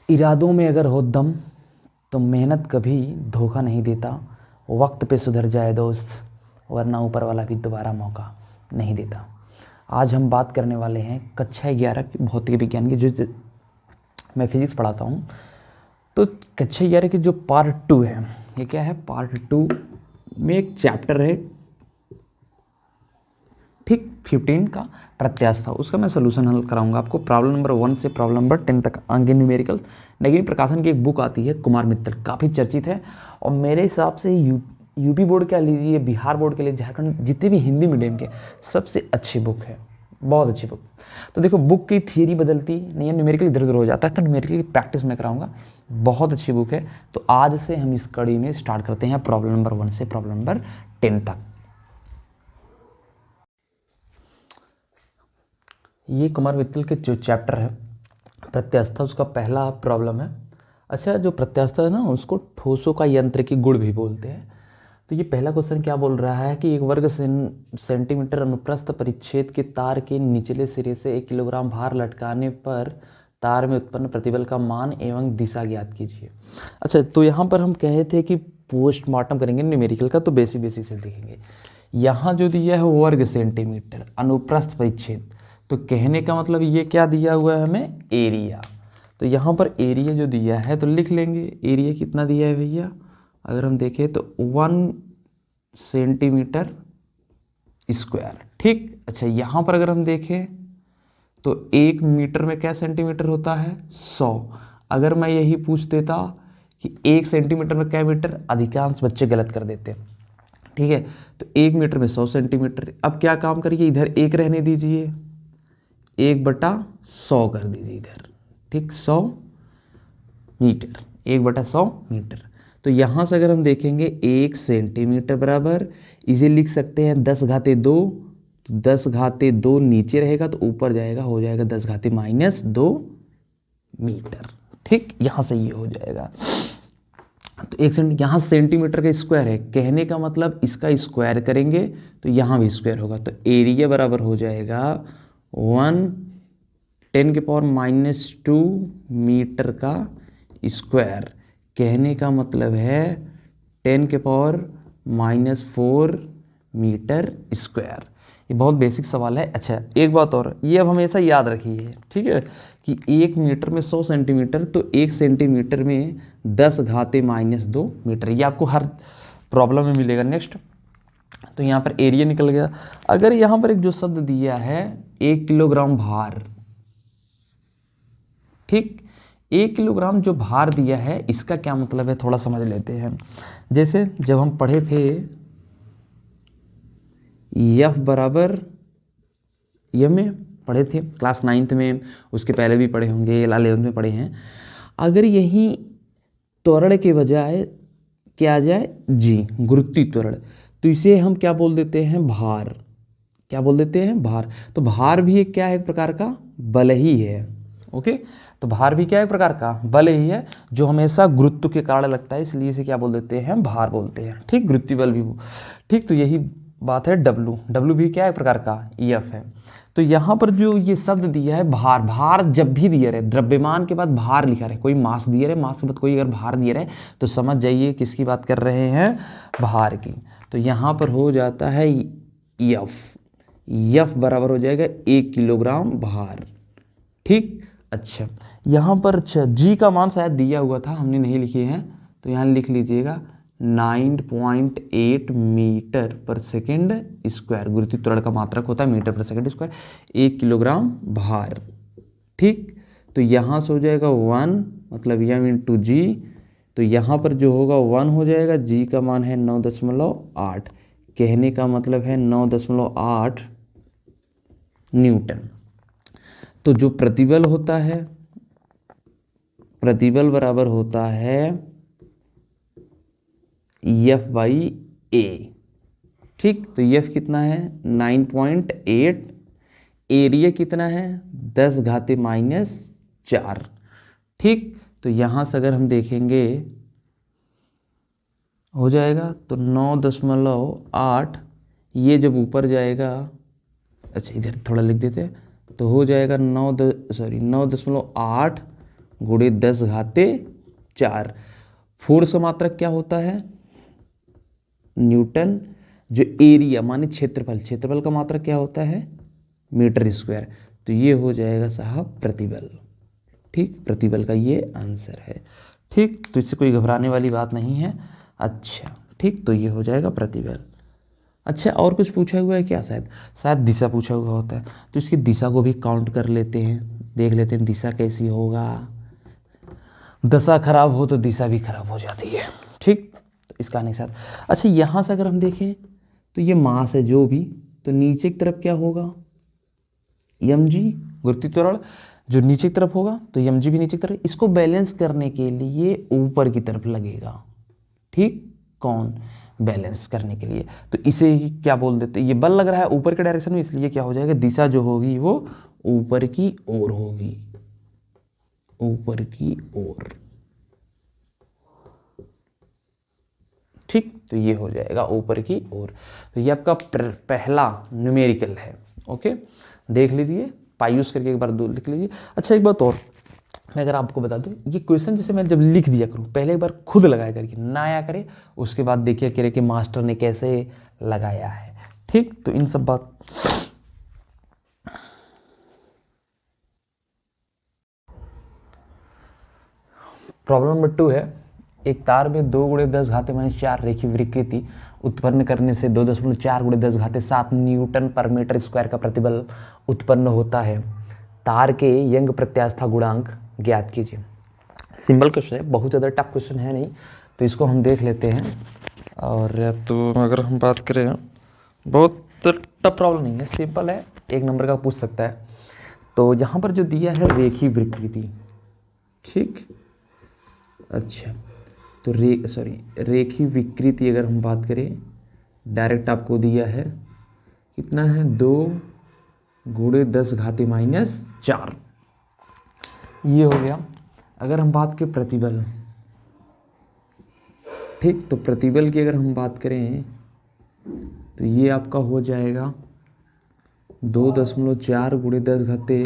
इरादों में अगर हो दम तो मेहनत कभी धोखा नहीं देता। वक्त पे सुधर जाए दोस्त, वरना ऊपर वाला भी दोबारा मौका नहीं देता। आज हम बात करने वाले हैं कक्षा 11 की भौतिक विज्ञान की, जो मैं फिजिक्स पढ़ाता हूँ। तो कक्षा 11 की जो पार्ट 2 है, ये क्या है, पार्ट 2 में एक चैप्टर है ठीक 15 का प्रत्यास्थ था, उसका मैं सोल्यूशन हल कराऊंगा आपको। प्रॉब्लम नंबर 1 से प्रॉब्लम नंबर 10 तक आगे न्यूमेरिकल। नगीन प्रकाशन की एक बुक आती है कुमार मित्तल, काफ़ी चर्चित है। और मेरे हिसाब से यूपी बोर्ड क्या लीजिए, बिहार बोर्ड के लिए, झारखंड, जितने भी हिंदी मीडियम के, सबसे अच्छी बुक है, बहुत अच्छी बुक। तो देखो, बुक की थियरी बदलती नहीं है, न्यूमेरिकल इधर उधर हो जाता है, तो न्यूमेरिकल की प्रैक्टिस मैं कराऊंगा। बहुत अच्छी बुक है। तो आज से हम इस कड़ी में स्टार्ट करते हैं प्रॉब्लम नंबर 1 से प्रॉब्लम नंबर 10 तक। ये कुमार मित्तल के जो चैप्टर है प्रत्यास्था, उसका पहला प्रॉब्लम है। अच्छा, जो प्रत्यास्था है ना, उसको ठोसों का यांत्रिकी गुण भी बोलते हैं। तो ये पहला क्वेश्चन क्या बोल रहा है कि एक वर्ग सेंटीमीटर अनुप्रस्थ परिच्छेद के तार के निचले सिरे से 1 किलोग्राम भार लटकाने पर तार में उत्पन्न प्रतिबल का मान एवं दिशा ज्ञात कीजिए। अच्छा, तो यहाँ पर हम कहे थे कि पोस्टमार्टम करेंगे न्यूमेरिकल का, तो बेसिक से देखेंगे। यहाँ जो दिया है वर्ग सेंटीमीटर अनुप्रस्थ परिच्छेद, तो कहने का मतलब ये क्या दिया हुआ है हमें, एरिया। तो यहाँ पर एरिया जो दिया है तो लिख लेंगे। एरिया कितना दिया है भैया, अगर हम देखें तो 1 सेंटीमीटर स्क्वायर। ठीक। अच्छा, यहाँ पर अगर हम देखें तो 1 मीटर में क्या सेंटीमीटर होता है, 100। अगर मैं यही पूछ देता कि 1 सेंटीमीटर में क्या मीटर, अधिकांश बच्चे गलत कर देते हैं। ठीक है, तो 1 मीटर में 100 सेंटीमीटर। अब क्या काम करिए, इधर 1 रहने दीजिए, 1/100 कर दीजिए इधर। ठीक, 100 मीटर, 1/100 मीटर। तो यहाँ से अगर हम देखेंगे 1 सेंटीमीटर बराबर, इसे लिख सकते हैं 10⁻²। तो 10⁻² नीचे रहेगा तो ऊपर जाएगा, हो जाएगा 10⁻−2 मीटर। ठीक, यहाँ से ये हो जाएगा। तो 1 सेंटी, यहाँ सेंटीमीटर का स्क्वायर है, कहने का मतलब इसका स्क्वायर करेंगे तो यहाँ भी स्क्वायर होगा। तो एरिया बराबर हो जाएगा 1×10⁻⁻² मीटर का स्क्वायर। कहने का मतलब है 10⁻⁻4 मीटर स्क्वायर। ये बहुत बेसिक सवाल है। अच्छा, एक बात और, ये अब हमेशा याद रखिए, ठीक है, कि 1 मीटर में 100 सेंटीमीटर, तो 1 सेंटीमीटर में 10⁻−2 मीटर। ये आपको हर प्रॉब्लम में मिलेगा। नेक्स्ट, तो यहाँ पर एरिया निकल गया। अगर यहाँ पर एक जो शब्द दिया है 1 किलोग्राम भार, ठीक, 1 किलोग्राम जो भार दिया है, इसका क्या मतलब है थोड़ा समझ लेते हैं। जैसे जब हम पढ़े थे F बराबर, यह में पढ़े थे क्लास 9th में, उसके पहले भी पढ़े होंगे, 11th में पढ़े हैं। अगर यही त्वरण के बजाय क्या आ जाए, जी, गुरुत्वीय त्वरण, तो इसे हम क्या बोल देते हैं, भार। क्या बोल देते हैं, भार। तो भार भी एक क्या है, एक प्रकार का बल ही है। ओके, तो भार भी क्या है, एक प्रकार का बल ही है, जो हमेशा गुरुत्व के कारण लगता है, इसलिए इसे क्या बोल देते हैं, भार बोलते हैं। ठीक, गुरुत्वीय बल भी। ठीक, तो यही बात है। डब्लू भी क्या है, एक प्रकार का EF है। तो यहाँ पर जो ये शब्द दिया है भार, भार जब भी दिया रहे, द्रव्यमान के बाद भार लिखा रहे, कोई मास दिया रहे, मास के बाद कोई अगर भार दिया रहे, तो समझ जाइए किसकी बात कर रहे हैं, भार की। तो यहाँ पर हो जाता है F बराबर हो जाएगा 1 किलोग्राम भार। ठीक। अच्छा, यहाँ पर G का मान शायद दिया हुआ था, हमने नहीं लिखे हैं, तो यहाँ लिख लीजिएगा 9.8 मीटर पर सेकेंड स्क्वायर। गुरुत्वीय त्वरण का मात्रक होता है मीटर पर सेकेंड स्क्वायर, 1 किलोग्राम भार। ठीक, तो यहाँ से हो जाएगा 1, मतलब M×G। तो यहाँ पर जो होगा 1 हो जाएगा, G का मान है 9.8, कहने का मतलब है 9.8 न्यूटन। तो जो प्रतिबल होता है, प्रतिबल बराबर होता है F/A। ठीक, तो F कितना है, 9.8, एरिया कितना है, 10⁻⁻4। ठीक, तो यहाँ से अगर हम देखेंगे हो जाएगा तो 9.8, ये जब ऊपर जाएगा, अच्छा इधर थोड़ा लिख देते हैं, तो हो जाएगा 9.8 गुणे 10 घाते 4। फोर्स का मात्रक क्या होता है? न्यूटन। जो एरिया माने क्षेत्रफल का मात्रक क्या होता है? Metre square. तो ये हो जाएगा साहब प्रतिबल। ठीक, प्रतिबल का ये आंसर है। ठीक, तो इससे कोई घबराने वाली बात नहीं है। अच्छा ठीक, तो ये हो जाएगा प्रतिबल। अच्छा, और कुछ पूछा हुआ है क्या? शायद दिशा पूछा हुआ होता है, तो इसकी दिशा को भी काउंट कर लेते हैं, देख लेते हैं दिशा कैसी होगा। दशा खराब हो तो दिशा भी खराब हो जाती है। ठीक, तो इसका नहीं साथ। अच्छा, यहाँ से अगर हम देखें तो ये मास है जो भी, तो नीचे की तरफ क्या होगा? mg, गुरुत्वीय त्वरण जो नीचे की तरफ होगा तो mg भी नीचे की तरफ। इसको बैलेंस करने के लिए ऊपर की तरफ लगेगा। ठीक, कौन? बैलेंस करने के लिए। तो इसे ही क्या बोल देते हैं? ये बल लग रहा है ऊपर के डायरेक्शन में, इसलिए क्या हो जाएगा? दिशा जो होगी वो ऊपर की ओर होगी, ऊपर की ओर। ठीक, तो ये हो जाएगा ऊपर की ओर। तो ये आपका पहला न्यूमेरिकल है। ओके, देख लीजिए, पाई यूज करके एक बार दो लिख लीजिए। अच्छा, एक बात और मैं अगर आपको बता दूं, ये क्वेश्चन जैसे मैं जब लिख दिया करूं, पहले एक बार खुद लगाया करके, ना आया करे, उसके बाद देखिए करे कि मास्टर ने कैसे लगाया है। ठीक, तो इन सब बात प्रॉब्लम नंबर 2 है। एक तार में 2 गुणे 10 घाते माइनस 4 रेखीय विकृति उत्पन्न करने से 2.4 गुणे 10 घाते 7 न्यूटन पर मीटर स्क्वायर का प्रतिबल उत्पन्न होता है। तार के यंग प्रत्यास्था गुणांक ज्ञात कीजिए। सिंपल क्वेश्चन है, बहुत ज़्यादा टफ क्वेश्चन है नहीं, तो इसको हम देख लेते हैं। और तो अगर हम बात करें, बहुत टफ प्रॉब्लम नहीं है, सिंपल है, 1 नंबर का पूछ सकता है। तो यहाँ पर जो दिया है रेखीय विकृति। ठीक, अच्छा, तो रेखीय विकृति अगर हम बात करें, डायरेक्ट आपको दिया है कितना है? 2 गुणे 10 घाते माइनस 4, ये हो गया। अगर हम बात करें प्रतिबल, ठीक, तो प्रतिबल की अगर हम बात करें तो ये आपका हो जाएगा 2.4 गुणे 10 घाते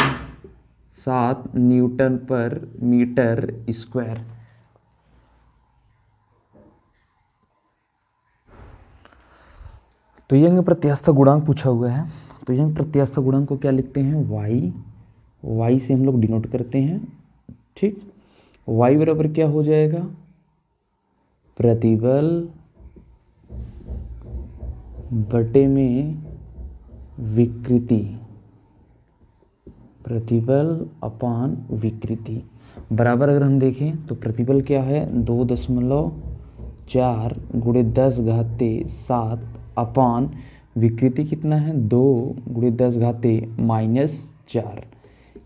7 न्यूटन पर मीटर स्क्वायर। तो यंग प्रत्यास्था गुणांक पूछा हुआ है, तो यंग प्रत्यास्था गुणांक को क्या लिखते हैं? y से हम लोग डिनोट करते हैं। ठीक, y बराबर क्या हो जाएगा? प्रतिबल बटे में विकृति, प्रतिबल अपान विकृति बराबर। अगर हम देखें तो प्रतिबल क्या है? 2.4 गुणे 10 घाते 7 अपान विकृति कितना है? 2 गुणे 10 घाते माइनस 4।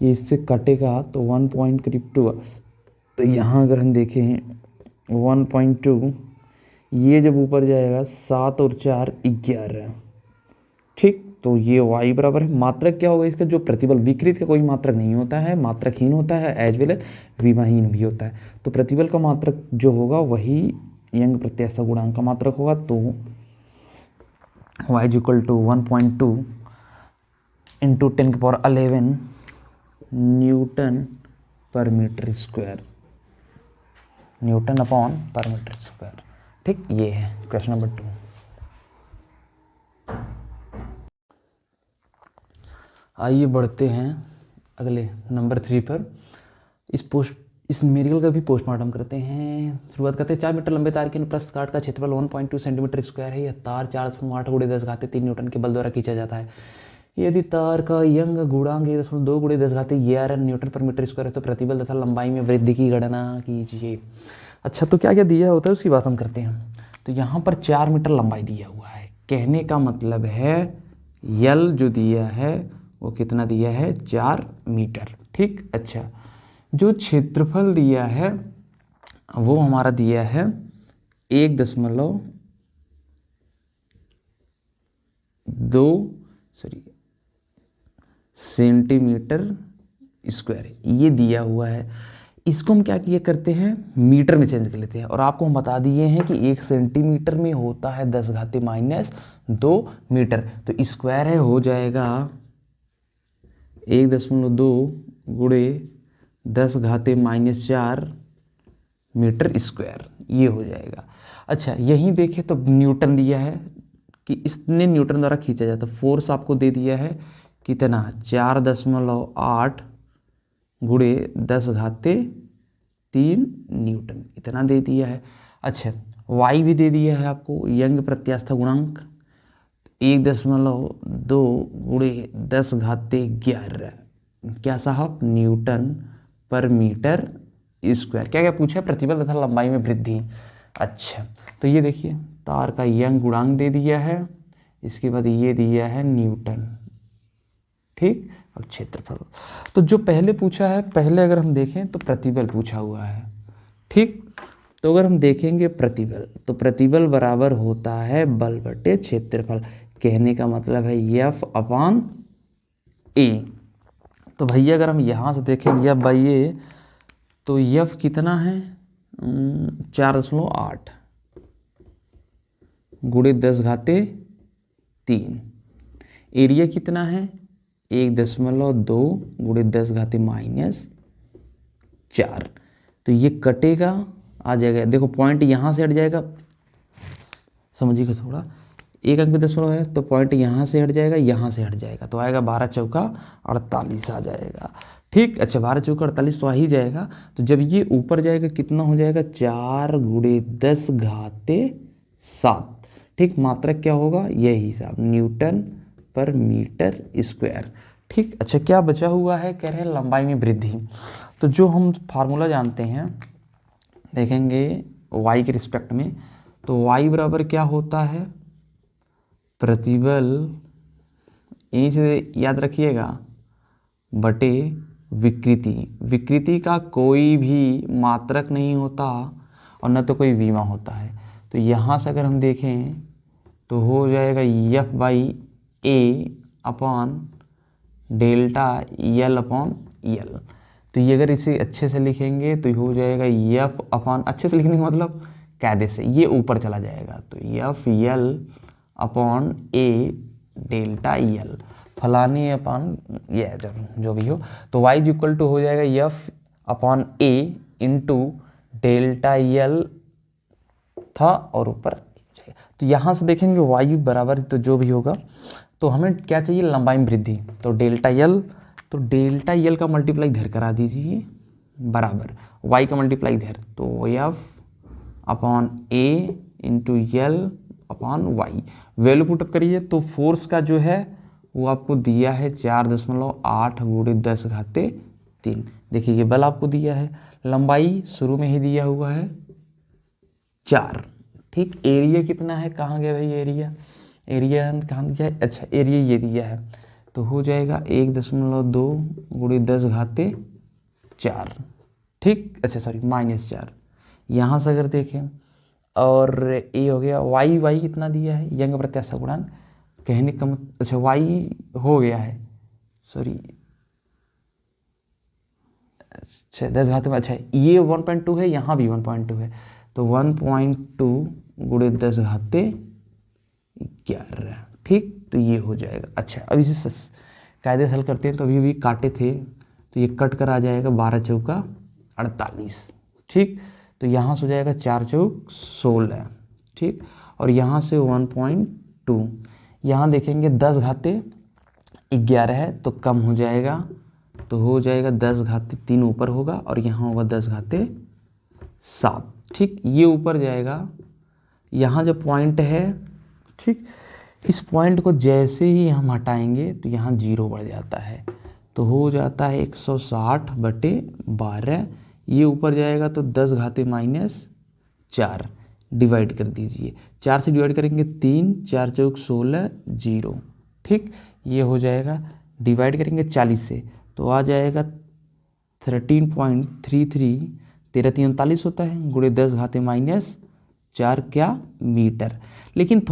ये इससे कटेगा तो 1.2। तो यहाँ अगर हम देखें 1.2, ये जब ऊपर जाएगा 7 और 4 11। ठीक, तो ये y बराबर है, मात्रक क्या होगा इसका? जो प्रतिबल, विकृत का कोई मात्रक नहीं होता है, मात्रकहीन होता है, एज वेल एज विमाहीन भी होता है। तो प्रतिबल का मात्रक जो होगा वही यंग प्रत्यास्था गुणांक का मात्रक होगा। तो y = 1.2 इंटू 10⁻11 न्यूटन पर मीटर स्क्वायर, न्यूटन अपॉन पर मीटर स्क्वायर। ठीक, ये है क्वेश्चन नंबर 2। आइए बढ़ते हैं अगले नंबर 3 पर। इस न्यूमेरिकल का भी पोस्टमार्टम करते हैं। शुरुआत करते हैं। 4 मीटर लंबे तार के अनुप्रस्थ काट का क्षेत्रफल 1.2 सेंटीमीटर स्क्वायर है। यह तार 4.8 गुणे 10 घाते 3 न्यूटन के बल द्वारा खींचा जाता है। यदि तार का यंग गुणांक 1.2 गुणे 10 घाते 11 न्यूटन पर मीटर स्क्वायर है तो प्रतिबल तथा लंबाई में वृद्धि की गणना कीजिए। अच्छा, तो क्या क्या दिया होता है उसकी बात हम करते हैं। तो यहाँ पर 4 मीटर लंबाई दिया हुआ है, कहने का मतलब है यल जो दिया है वो कितना दिया है? 4 मीटर। ठीक, अच्छा, जो क्षेत्रफल दिया है वो हमारा दिया है 1.2 सेंटीमीटर स्क्वायर, ये दिया हुआ है। इसको हम क्या किया करते हैं? मीटर में चेंज कर लेते हैं। और आपको हम बता दिए हैं कि 1 सेंटीमीटर में होता है 10 घाते -2 मीटर। तो स्क्वायर है हो जाएगा 1.2 गुणे 10⁻⁴ मीटर स्क्वायर, ये हो जाएगा। अच्छा यहीं देखें तो न्यूटन दिया है कि इसने न्यूटन द्वारा खींचा जाता, फोर्स आपको दे दिया है कितना 4.8 गुणे 10⁻³ न्यूटन, इतना दे दिया है। अच्छा वाई भी दे दिया है आपको, यंग प्रत्यास्थ गुणांक 1.2 गुणे 10⁻11 क्या साहब न्यूटन पर मीटर स्क्वायर। क्या क्या पूछा है, प्रतिबल तथा लंबाई में वृद्धि। अच्छा तो ये देखिए तार का यंग गुणांक दे दिया है, इसके बाद ये दिया है न्यूटन, ठीक, और क्षेत्रफल। तो जो पहले पूछा है, पहले अगर हम देखें तो प्रतिबल पूछा हुआ है, ठीक। तो अगर हम देखेंगे प्रतिबल, तो प्रतिबल बराबर होता है बल बटे क्षेत्रफल। कहने का मतलब है F/A। तो भैया अगर हम यहाँ से देखें F/A, तो F कितना है 4.8 गुणे 10⁻3। एरिया कितना है 1.2 गुणे 10⁻⁴। तो ये कटेगा, आ जाएगा, देखो पॉइंट यहाँ से हट जाएगा, समझिएगा थोड़ा, एक अंक में दशमलव है तो पॉइंट यहाँ से हट जाएगा, यहाँ से हट जाएगा, तो आएगा 12 चौका 48 आ जाएगा, ठीक। अच्छा 12 चौका 48 तो आ ही जाएगा। तो जब ये ऊपर जाएगा कितना हो जाएगा 4 गुणे 10⁻⁷, ठीक। मात्रक क्या होगा यही हिसाब, न्यूटन पर मीटर स्क्वायर, ठीक। अच्छा क्या बचा हुआ है, कह रहे हैं लंबाई में वृद्धि। तो जो हम फार्मूला जानते हैं देखेंगे y के रिस्पेक्ट में, तो y बराबर क्या होता है प्रतिबल, यहीं से याद रखिएगा, बटे विकृति। विकृति का कोई भी मात्रक नहीं होता और न तो कोई विमा होता है। तो यहाँ से अगर हम देखें तो हो जाएगा F/A अपॉन डेल्टा L/L। तो ये अगर इसे अच्छे से लिखेंगे तो हो जाएगा F अपॉन, अच्छे से लिखने का मतलब कायदे से ये ऊपर चला जाएगा, तो FL/A डेल्टा L फलाने अपॉन ये जो भी हो। तो y इक्वल टू हो जाएगा F/A इंटू डेल्टा L था और ऊपर जाएगा। तो यहाँ से देखेंगे y बराबर, तो जो भी होगा, तो हमें क्या चाहिए लंबाई में वृद्धि, तो डेल्टा L, तो डेल्टा L का मल्टीप्लाई इधर करा दीजिए बराबर y का मल्टीप्लाई इधर, तो F/A into L/y value put up करिए। तो फोर्स का जो है वो आपको दिया है 4.8 गुणे 10⁻3। देखिए ये बल आपको दिया है, लंबाई शुरू में ही दिया हुआ है 4, ठीक। एरिया कितना है, कहाँ गया भाई एरिया, एरिया कहाँ दिया है, अच्छा एरिया ये दिया है, तो हो जाएगा 1.2 गुणे 10⁻4, ठीक। अच्छा सॉरी -4। यहाँ से अगर देखें और ये हो गया y कितना दिया है यंग प्रत्यास्थ गुणांक, कहने का अच्छा y हो गया है, सॉरी अच्छा 10 में, अच्छा ये 1.2 है, यहाँ भी 1.2 है, तो 1.2 गुणे 10⁻11, ठीक। तो ये हो जाएगा। अच्छा अब इसे कायदे से हल करते हैं, तो अभी काटे थे तो ये कट कर आ जाएगा 12 चौका 48, ठीक। तो यहाँ से हो जाएगा 4 चौक 16, ठीक। और यहाँ से 1.2, यहाँ देखेंगे 10⁻11 है तो कम हो जाएगा, तो हो जाएगा 10⁻3 ऊपर होगा और यहाँ होगा 10⁻7, ठीक। ये ऊपर जाएगा, यहाँ जो पॉइंट है, ठीक, इस पॉइंट को जैसे ही हम हटाएंगे तो यहाँ 0 बढ़ जाता है, तो हो जाता है 160/12। ये ऊपर जाएगा तो 10⁻⁴ डिवाइड कर दीजिए, 4 से डिवाइड करेंगे 3, 4 चौक 16, 0, ठीक। ये हो जाएगा, डिवाइड करेंगे 40 से तो आ जाएगा 13.33, 13×3 = 39 होता है, गुणे 10⁻⁴ क्या मीटर। लेकिन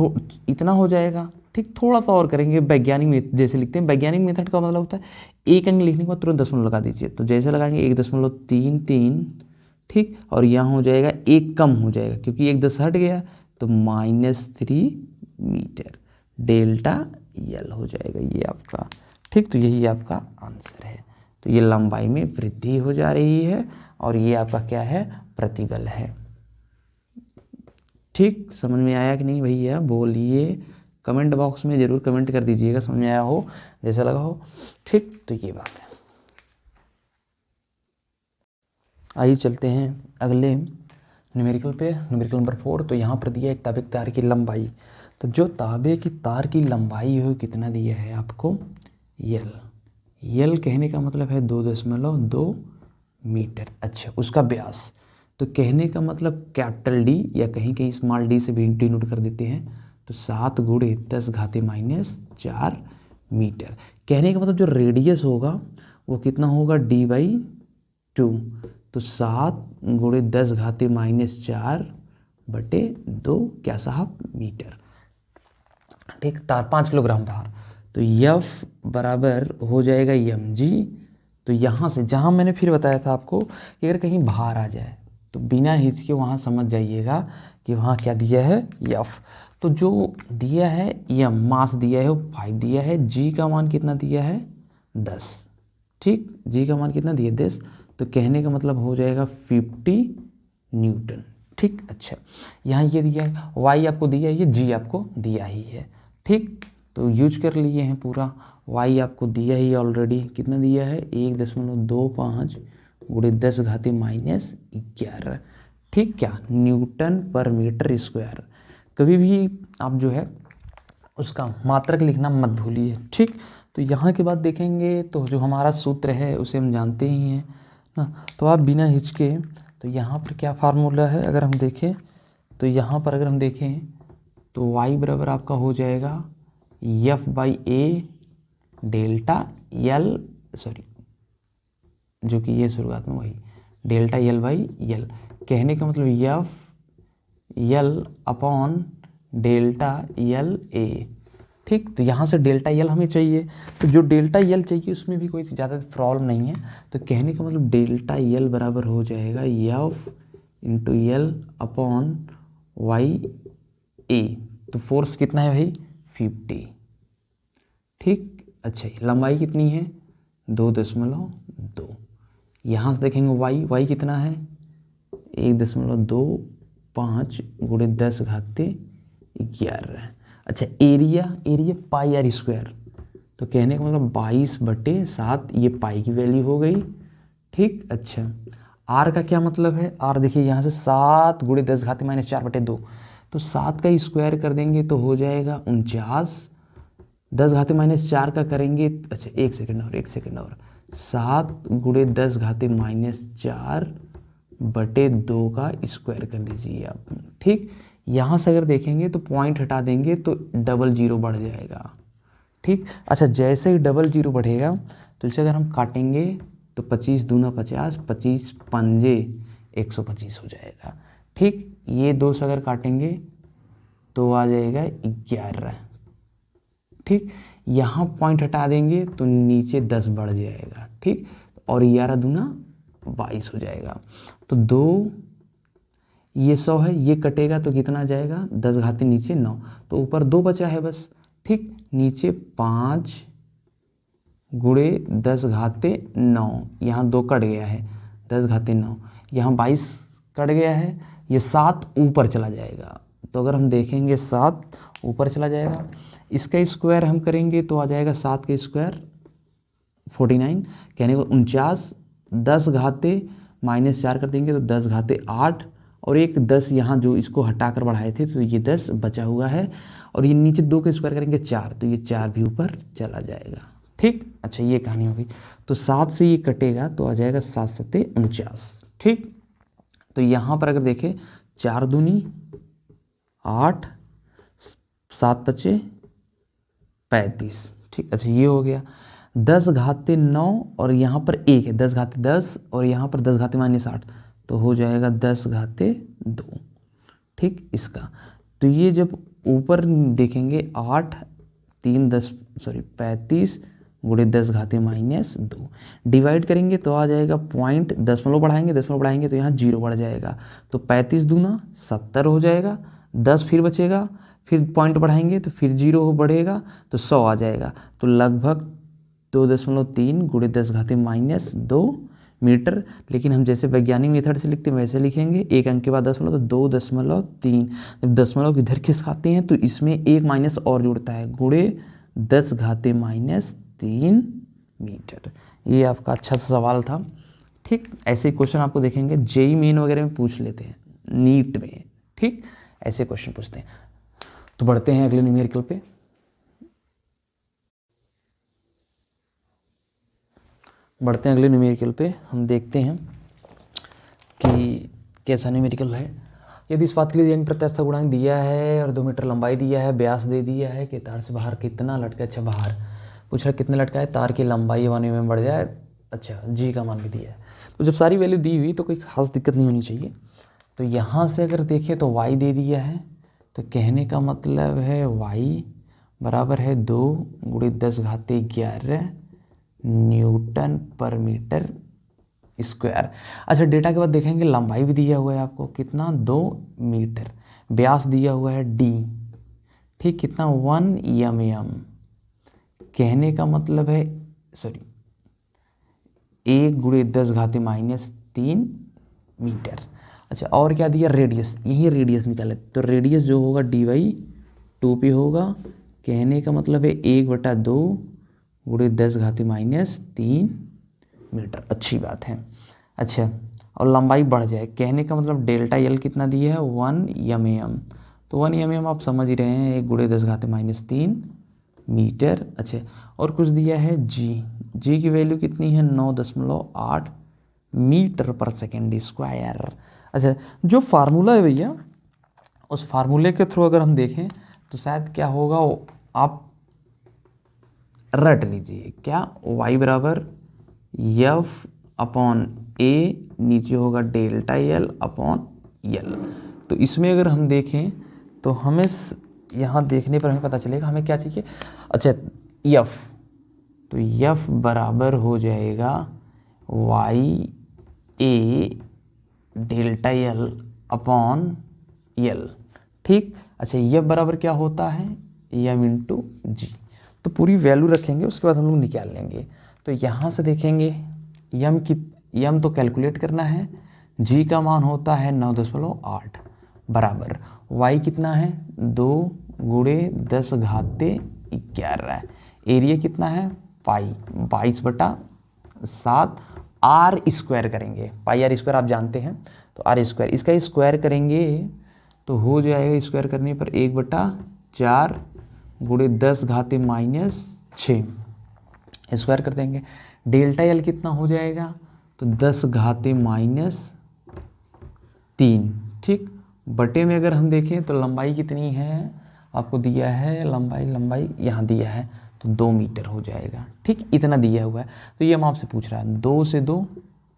इतना हो जाएगा, ठीक। थोड़ा सा और करेंगे, वैज्ञानिक जैसे लिखते हैं, वैज्ञानिक मेथड का मतलब होता है एक अंक लिखने के बाद तुरंत दशमलव लगा दीजिए, तो जैसे लगाएंगे 1.33, ठीक। और यहाँ हो जाएगा 1 कम हो जाएगा क्योंकि 1 10 हट गया, तो -3 मीटर डेल्टा L हो जाएगा ये आपका, ठीक। तो यही आपका आंसर है। तो ये लंबाई में वृद्धि हो जा रही है और ये आपका क्या है, प्रतिबल है। ठीक, समझ में आया कि नहीं भैया, बोलिए, कमेंट बॉक्स में ज़रूर कमेंट कर दीजिएगा समझ में आया हो, जैसा लगा हो। ठीक, तो ये बात है। आइए चलते हैं अगले न्यूमेरिकल पे, न्यूमेरिकल नंबर 4। तो यहाँ पर दिया एक ताबिक तार की लंबाई। तो जो ताबे की तार की लंबाई हो कितना दिया है आपको, यल। यल कहने का मतलब है 2.2 मीटर। अच्छा, उसका व्यास, तो कहने का मतलब कैपिटल डी या कहीं कहीं स्मॉल डी से भी डिनोट कर देते हैं, तो 7 × 10⁻⁴ मीटर। कहने का मतलब जो रेडियस होगा वो कितना होगा, d/2, तो 7 × 10⁻⁴/2 क्या साहब, मीटर। ठीक, तार 5 किलोग्राम भार, तो F बराबर हो जाएगा mg। तो यहाँ से जहाँ मैंने फिर बताया था आपको कि अगर कहीं भार आ जाए तो बिना हिचके वहाँ समझ जाइएगा कि वहाँ क्या दिया है, F। तो जो दिया है m मास दिया है वो 5 दिया है, g का मान कितना दिया है, 10। ठीक, g का मान कितना दिया, 10। तो कहने का मतलब हो जाएगा 50 न्यूटन। ठीक, अच्छा, यहाँ ये दिया है, y आपको दिया है, ये g आपको दिया ही है। ठीक, तो यूज कर लिए हैं पूरा, y आपको दिया ही ऑलरेडी, कितना दिया है, 1.25 × 10⁻⁻11। ठीक, क्या, न्यूटन पर मीटर स्क्वायर। कभी भी आप जो है उसका मात्रक लिखना मत भूलिए। ठीक, तो यहाँ के बाद देखेंगे तो जो हमारा सूत्र है उसे हम जानते ही हैं ना, तो आप बिना हिचके, तो यहाँ पर क्या फार्मूला है अगर हम देखें, तो यहाँ पर अगर हम देखें तो y बराबर आपका हो जाएगा F/A डेल्टा L, सॉरी जो कि ये शुरुआत में वही डेल्टा L/L। कहने का मतलब F/L/डेल्टा LA। ठीक, तो यहाँ से डेल्टा L हमें चाहिए, तो जो डेल्टा L चाहिए उसमें भी कोई ज़्यादा प्रॉब्लम नहीं है। तो कहने का मतलब डेल्टा L बराबर हो जाएगा F/L/YA। तो फोर्स कितना है भाई, 50। ठीक, अच्छा, लंबाई कितनी है, 2.2। यहाँ से देखेंगे y कितना है, 1.25 × 10⁻11। अच्छा, एरिया पाई आर स्क्वायर, तो कहने का मतलब 22/7, ये पाई की वैल्यू हो गई। ठीक, अच्छा, आर का क्या मतलब है, आर देखिए यहाँ से 7 × 10⁻⁴/2, तो 7 का स्क्वायर कर देंगे तो हो जाएगा 49। 10⁻⁴ का करेंगे, अच्छा एक सेकंड और 7 × 10⁻⁴/2 का स्क्वायर कर दीजिए आप। ठीक, यहाँ से अगर देखेंगे तो पॉइंट हटा देंगे तो डबल जीरो बढ़ जाएगा। ठीक, अच्छा, जैसे ही डबल जीरो बढ़ेगा तो इसे अगर हम काटेंगे तो 25 दूना 50, 25 पंजे 125 हो जाएगा। ठीक, ये 2 से अगर काटेंगे तो आ जाएगा 11। ठीक, यहाँ पॉइंट हटा देंगे तो नीचे 10 बढ़ जाएगा। ठीक, और 11 दूना 22 हो जाएगा। तो 2, ये 100 है, ये कटेगा तो कितना जाएगा, 10 घाते नीचे 9, तो ऊपर 2 बचा है बस। ठीक, नीचे 5 × 10⁻9, यहाँ 2 कट गया है, 10⁻9, यहाँ 22 कट गया है, ये 7 ऊपर चला जाएगा। तो अगर हम देखेंगे 7 ऊपर चला जाएगा, इसका स्क्वायर हम करेंगे तो आ जाएगा 7 का स्क्वायर 49, कहने को 49, 10⁻⁻4 कर देंगे तो 10⁻8, और एक 10 यहाँ जो इसको हटाकर बढ़ाए थे तो ये 10 बचा हुआ है, और ये नीचे 2 का स्क्वायर करेंगे 4, तो ये 4 भी ऊपर चला जाएगा। ठीक, अच्छा, ये कहानी होगी, तो 7 से ये कटेगा तो आ जाएगा 7 × 7 = 49। ठीक, तो यहाँ पर अगर देखें 4 दूनी 8, 7 × 5 = 35। ठीक, अच्छा, ये हो गया 10⁻9 और यहाँ पर 1 है, 10⁻10 और यहाँ पर 10⁻−8, तो हो जाएगा 10⁻2। ठीक, इसका तो ये जब ऊपर देखेंगे 8 3 10 35 × 10⁻2 डिवाइड करेंगे तो आ जाएगा पॉइंट, दशमलव बढ़ाएंगे तो यहाँ 0 बढ़ जाएगा, तो 35 दूना 70 हो जाएगा, 10 फिर बचेगा, फिर पॉइंट बढ़ाएंगे तो फिर 0 बढ़ेगा तो 100 आ जाएगा। तो लगभग 2.3 गुणे 10 घाते -2 मीटर। लेकिन हम जैसे वैज्ञानिक मेथड से लिखते हैं वैसे लिखेंगे, एक अंक के बाद दशमलव, तो 2.3। जब दशमलव इधर खिसकाते हैं तो इसमें एक माइनस और जुड़ता है, गुणे 10 घाते -3 मीटर। ये आपका अच्छा सा सवाल था। ठीक, ऐसे क्वेश्चन आपको देखेंगे जेई मेन वगैरह में पूछ लेते हैं, नीट में। ठीक, ऐसे क्वेश्चन पूछते हैं। तो बढ़ते हैं अगले न्यूमेरिकल पे। हम देखते हैं कि कैसा न्यूमेरिकल है। यदि इस बात के लिए प्रत्यास्थ गुणांक दिया है और 2 मीटर लंबाई दिया है, व्यास दे दिया है कि तार से बाहर कितना लटका, अच्छा बाहर पूछ रहा कितना लटका है, तार की लंबाई 1 mm बढ़ जाए, अच्छा जी का मान भी दिया है। तो जब सारी वैल्यू दी हुई तो कोई खास दिक्कत नहीं होनी चाहिए। तो यहाँ से अगर देखें तो y दे दिया है, तो कहने का मतलब है y बराबर है 2 गुणे 10 घाते 11 न्यूटन पर मीटर स्क्वायर। अच्छा, डेटा के बाद देखेंगे लंबाई भी दिया हुआ है आपको, कितना 2 मीटर, व्यास दिया हुआ है d, ठीक, कितना 1 mm। कहने का मतलब है 1 गुणे 10 घाते -3 मीटर। अच्छा, और क्या दिया, रेडियस, यही रेडियस निकाले, तो रेडियस जो होगा dy/2 पे होगा। कहने का मतलब है 1/2 गुणे 10 घाते -3 मीटर। अच्छी बात है। अच्छा, और लंबाई बढ़ जाए, कहने का मतलब डेल्टा एल कितना दिया है 1 mm, तो 1 mm आप समझ ही रहे हैं, 1 गुणे 10 घाते -3 मीटर। अच्छा, और कुछ दिया है जी की वैल्यू कितनी है 9.8 मीटर पर सेकेंड स्क्वायर। अच्छा, जो फार्मूला है भैया, उस फार्मूले के थ्रू अगर हम देखें तो शायद क्या होगा, आप रट लीजिए, क्या y बराबर F/A, नीचे होगा डेल्टा L/L। तो इसमें अगर हम देखें तो हमें यहाँ देखने पर हमें पता चलेगा हमें क्या चाहिए। अच्छा, F, तो F बराबर हो जाएगा YA डेल्टा L/L। ठीक, अच्छा, F बराबर क्या होता है m/g। तो पूरी वैल्यू रखेंगे, उसके बाद हम लोग निकाल लेंगे। तो यहाँ से देखेंगे m तो कैलकुलेट करना है, g का मान होता है 9.8 बराबर y कितना है 2 गुणे 10 घाते 11, एरिया कितना है पाई 22/7, आर स्क्वायर करेंगे, पाई आर स्क्वायर आप जानते हैं, तो आर स्क्वायर, इसका स्क्वायर करेंगे तो हो जाएगा, स्क्वायर करने पर 1/4 गुणे 10 घाते -6, स्क्वायर कर देंगे। डेल्टा एल कितना हो जाएगा, तो 10 घाते -3, ठीक, बटे में अगर हम देखें तो लंबाई कितनी है, आपको दिया है लंबाई यहाँ दिया है, तो 2 मीटर हो जाएगा। ठीक, इतना दिया हुआ है। तो ये हम आपसे पूछ रहा है, 2 से 2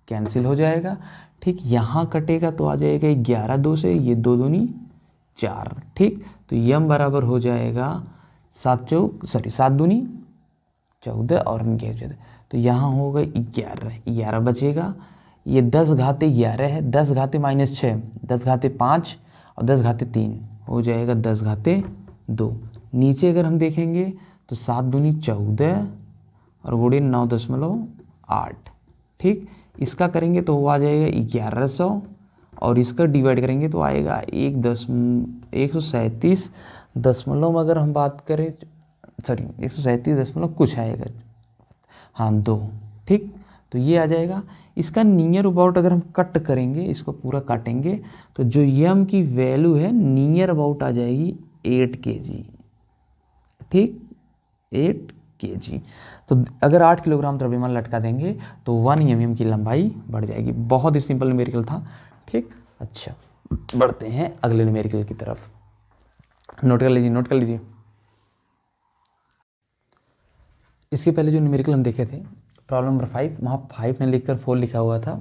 कैंसिल हो जाएगा। ठीक, यहाँ कटेगा तो आ जाएगा 11 2 से, ये 2 दूनी 4। ठीक, तो यम बराबर हो जाएगा 7 दूनी 14 और 11, तो यहाँ होगा 11 बचेगा। ये 10 घाते 11 है, 10 घाते -6, 10 घाते 5 और 10 घाते 3 हो जाएगा 10 घाते 2। नीचे अगर हम देखेंगे तो 7 दूनी 14 और गुणे 9.8। ठीक, इसका करेंगे तो वो आ जाएगा 1100 और इसका डिवाइड करेंगे तो आएगा 137 दशमलव में अगर हम बात करें 137 दशमलव कुछ आएगा, हाँ 2। ठीक, तो ये आ जाएगा। इसका नियर अबाउट अगर हम कट करेंगे, इसको पूरा काटेंगे तो जो यम की वैल्यू है नियर अबाउट आ जाएगी 8 kg। ठीक, 8 kg। तो अगर 8 किलोग्राम द्रव्यमान लटका देंगे तो 1 mm की लंबाई बढ़ जाएगी। बहुत ही सिंपल न्यूमेरिकल था। ठीक, अच्छा, बढ़ते हैं अगले न्यूमेरिकल की तरफ। नोट कर लीजिए। इसके पहले जो न्यूमेरिकल हम देखे थे, प्रॉब्लम नंबर 5, वहाँ 5 ने लिखकर 4 लिखा हुआ था,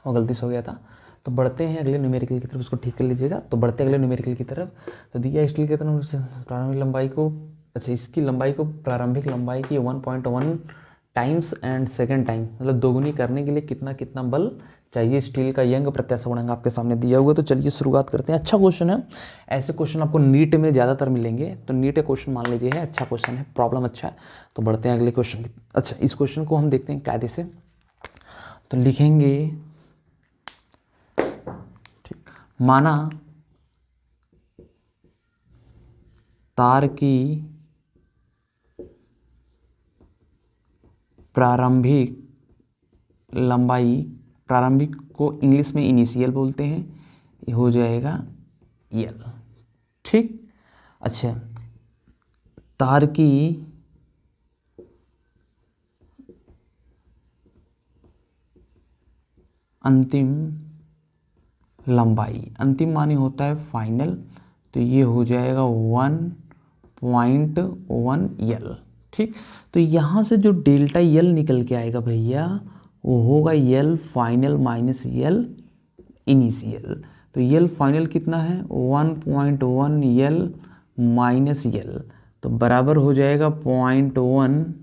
वो गलती से हो गया था। तो बढ़ते हैं अगले न्यूमेरिकल की तरफ, उसको ठीक कर लीजिएगा। तो बढ़ते हैं अगले न्यूमेरिकल की तरफ। तो दिया स्टील के तरफ प्रारंभिक लंबाई को, अच्छा, इसकी लंबाई को प्रारंभिक लंबाई की 1.1 टाइम्स एंड सेकेंड टाइम, मतलब दोगुनी करने के लिए कितना बल चाहिए स्टील का यंग प्रत्यास्थ गुणांक आपके सामने दिया हुआ। तो चलिए शुरुआत करते हैं। अच्छा क्वेश्चन है, ऐसे क्वेश्चन आपको नीट में ज़्यादातर मिलेंगे, तो नीट का क्वेश्चन मान लीजिए है, अच्छा क्वेश्चन है, प्रॉब्लम अच्छा है। तो बढ़ते हैं अगले क्वेश्चन की। अच्छा, इस क्वेश्चन को हम देखते हैं कायदे से। तो लिखेंगे, ठीक, माना तार की प्रारंभिक लंबाई, प्रारंभिक को इंग्लिश में इनिशियल बोलते हैं, ये हो जाएगा यल। ठीक। अच्छा, तार की अंतिम लंबाई, अंतिम मानी होता है फाइनल, तो ये हो जाएगा 1.1 यल। ठीक। तो यहाँ से जो डेल्टा यल निकल के आएगा भैया, वो होगा यल फाइनल माइनस यल इनिशियल। तो यल फाइनल कितना है, 1.1 यल माइनस यल, तो बराबर हो जाएगा 0.1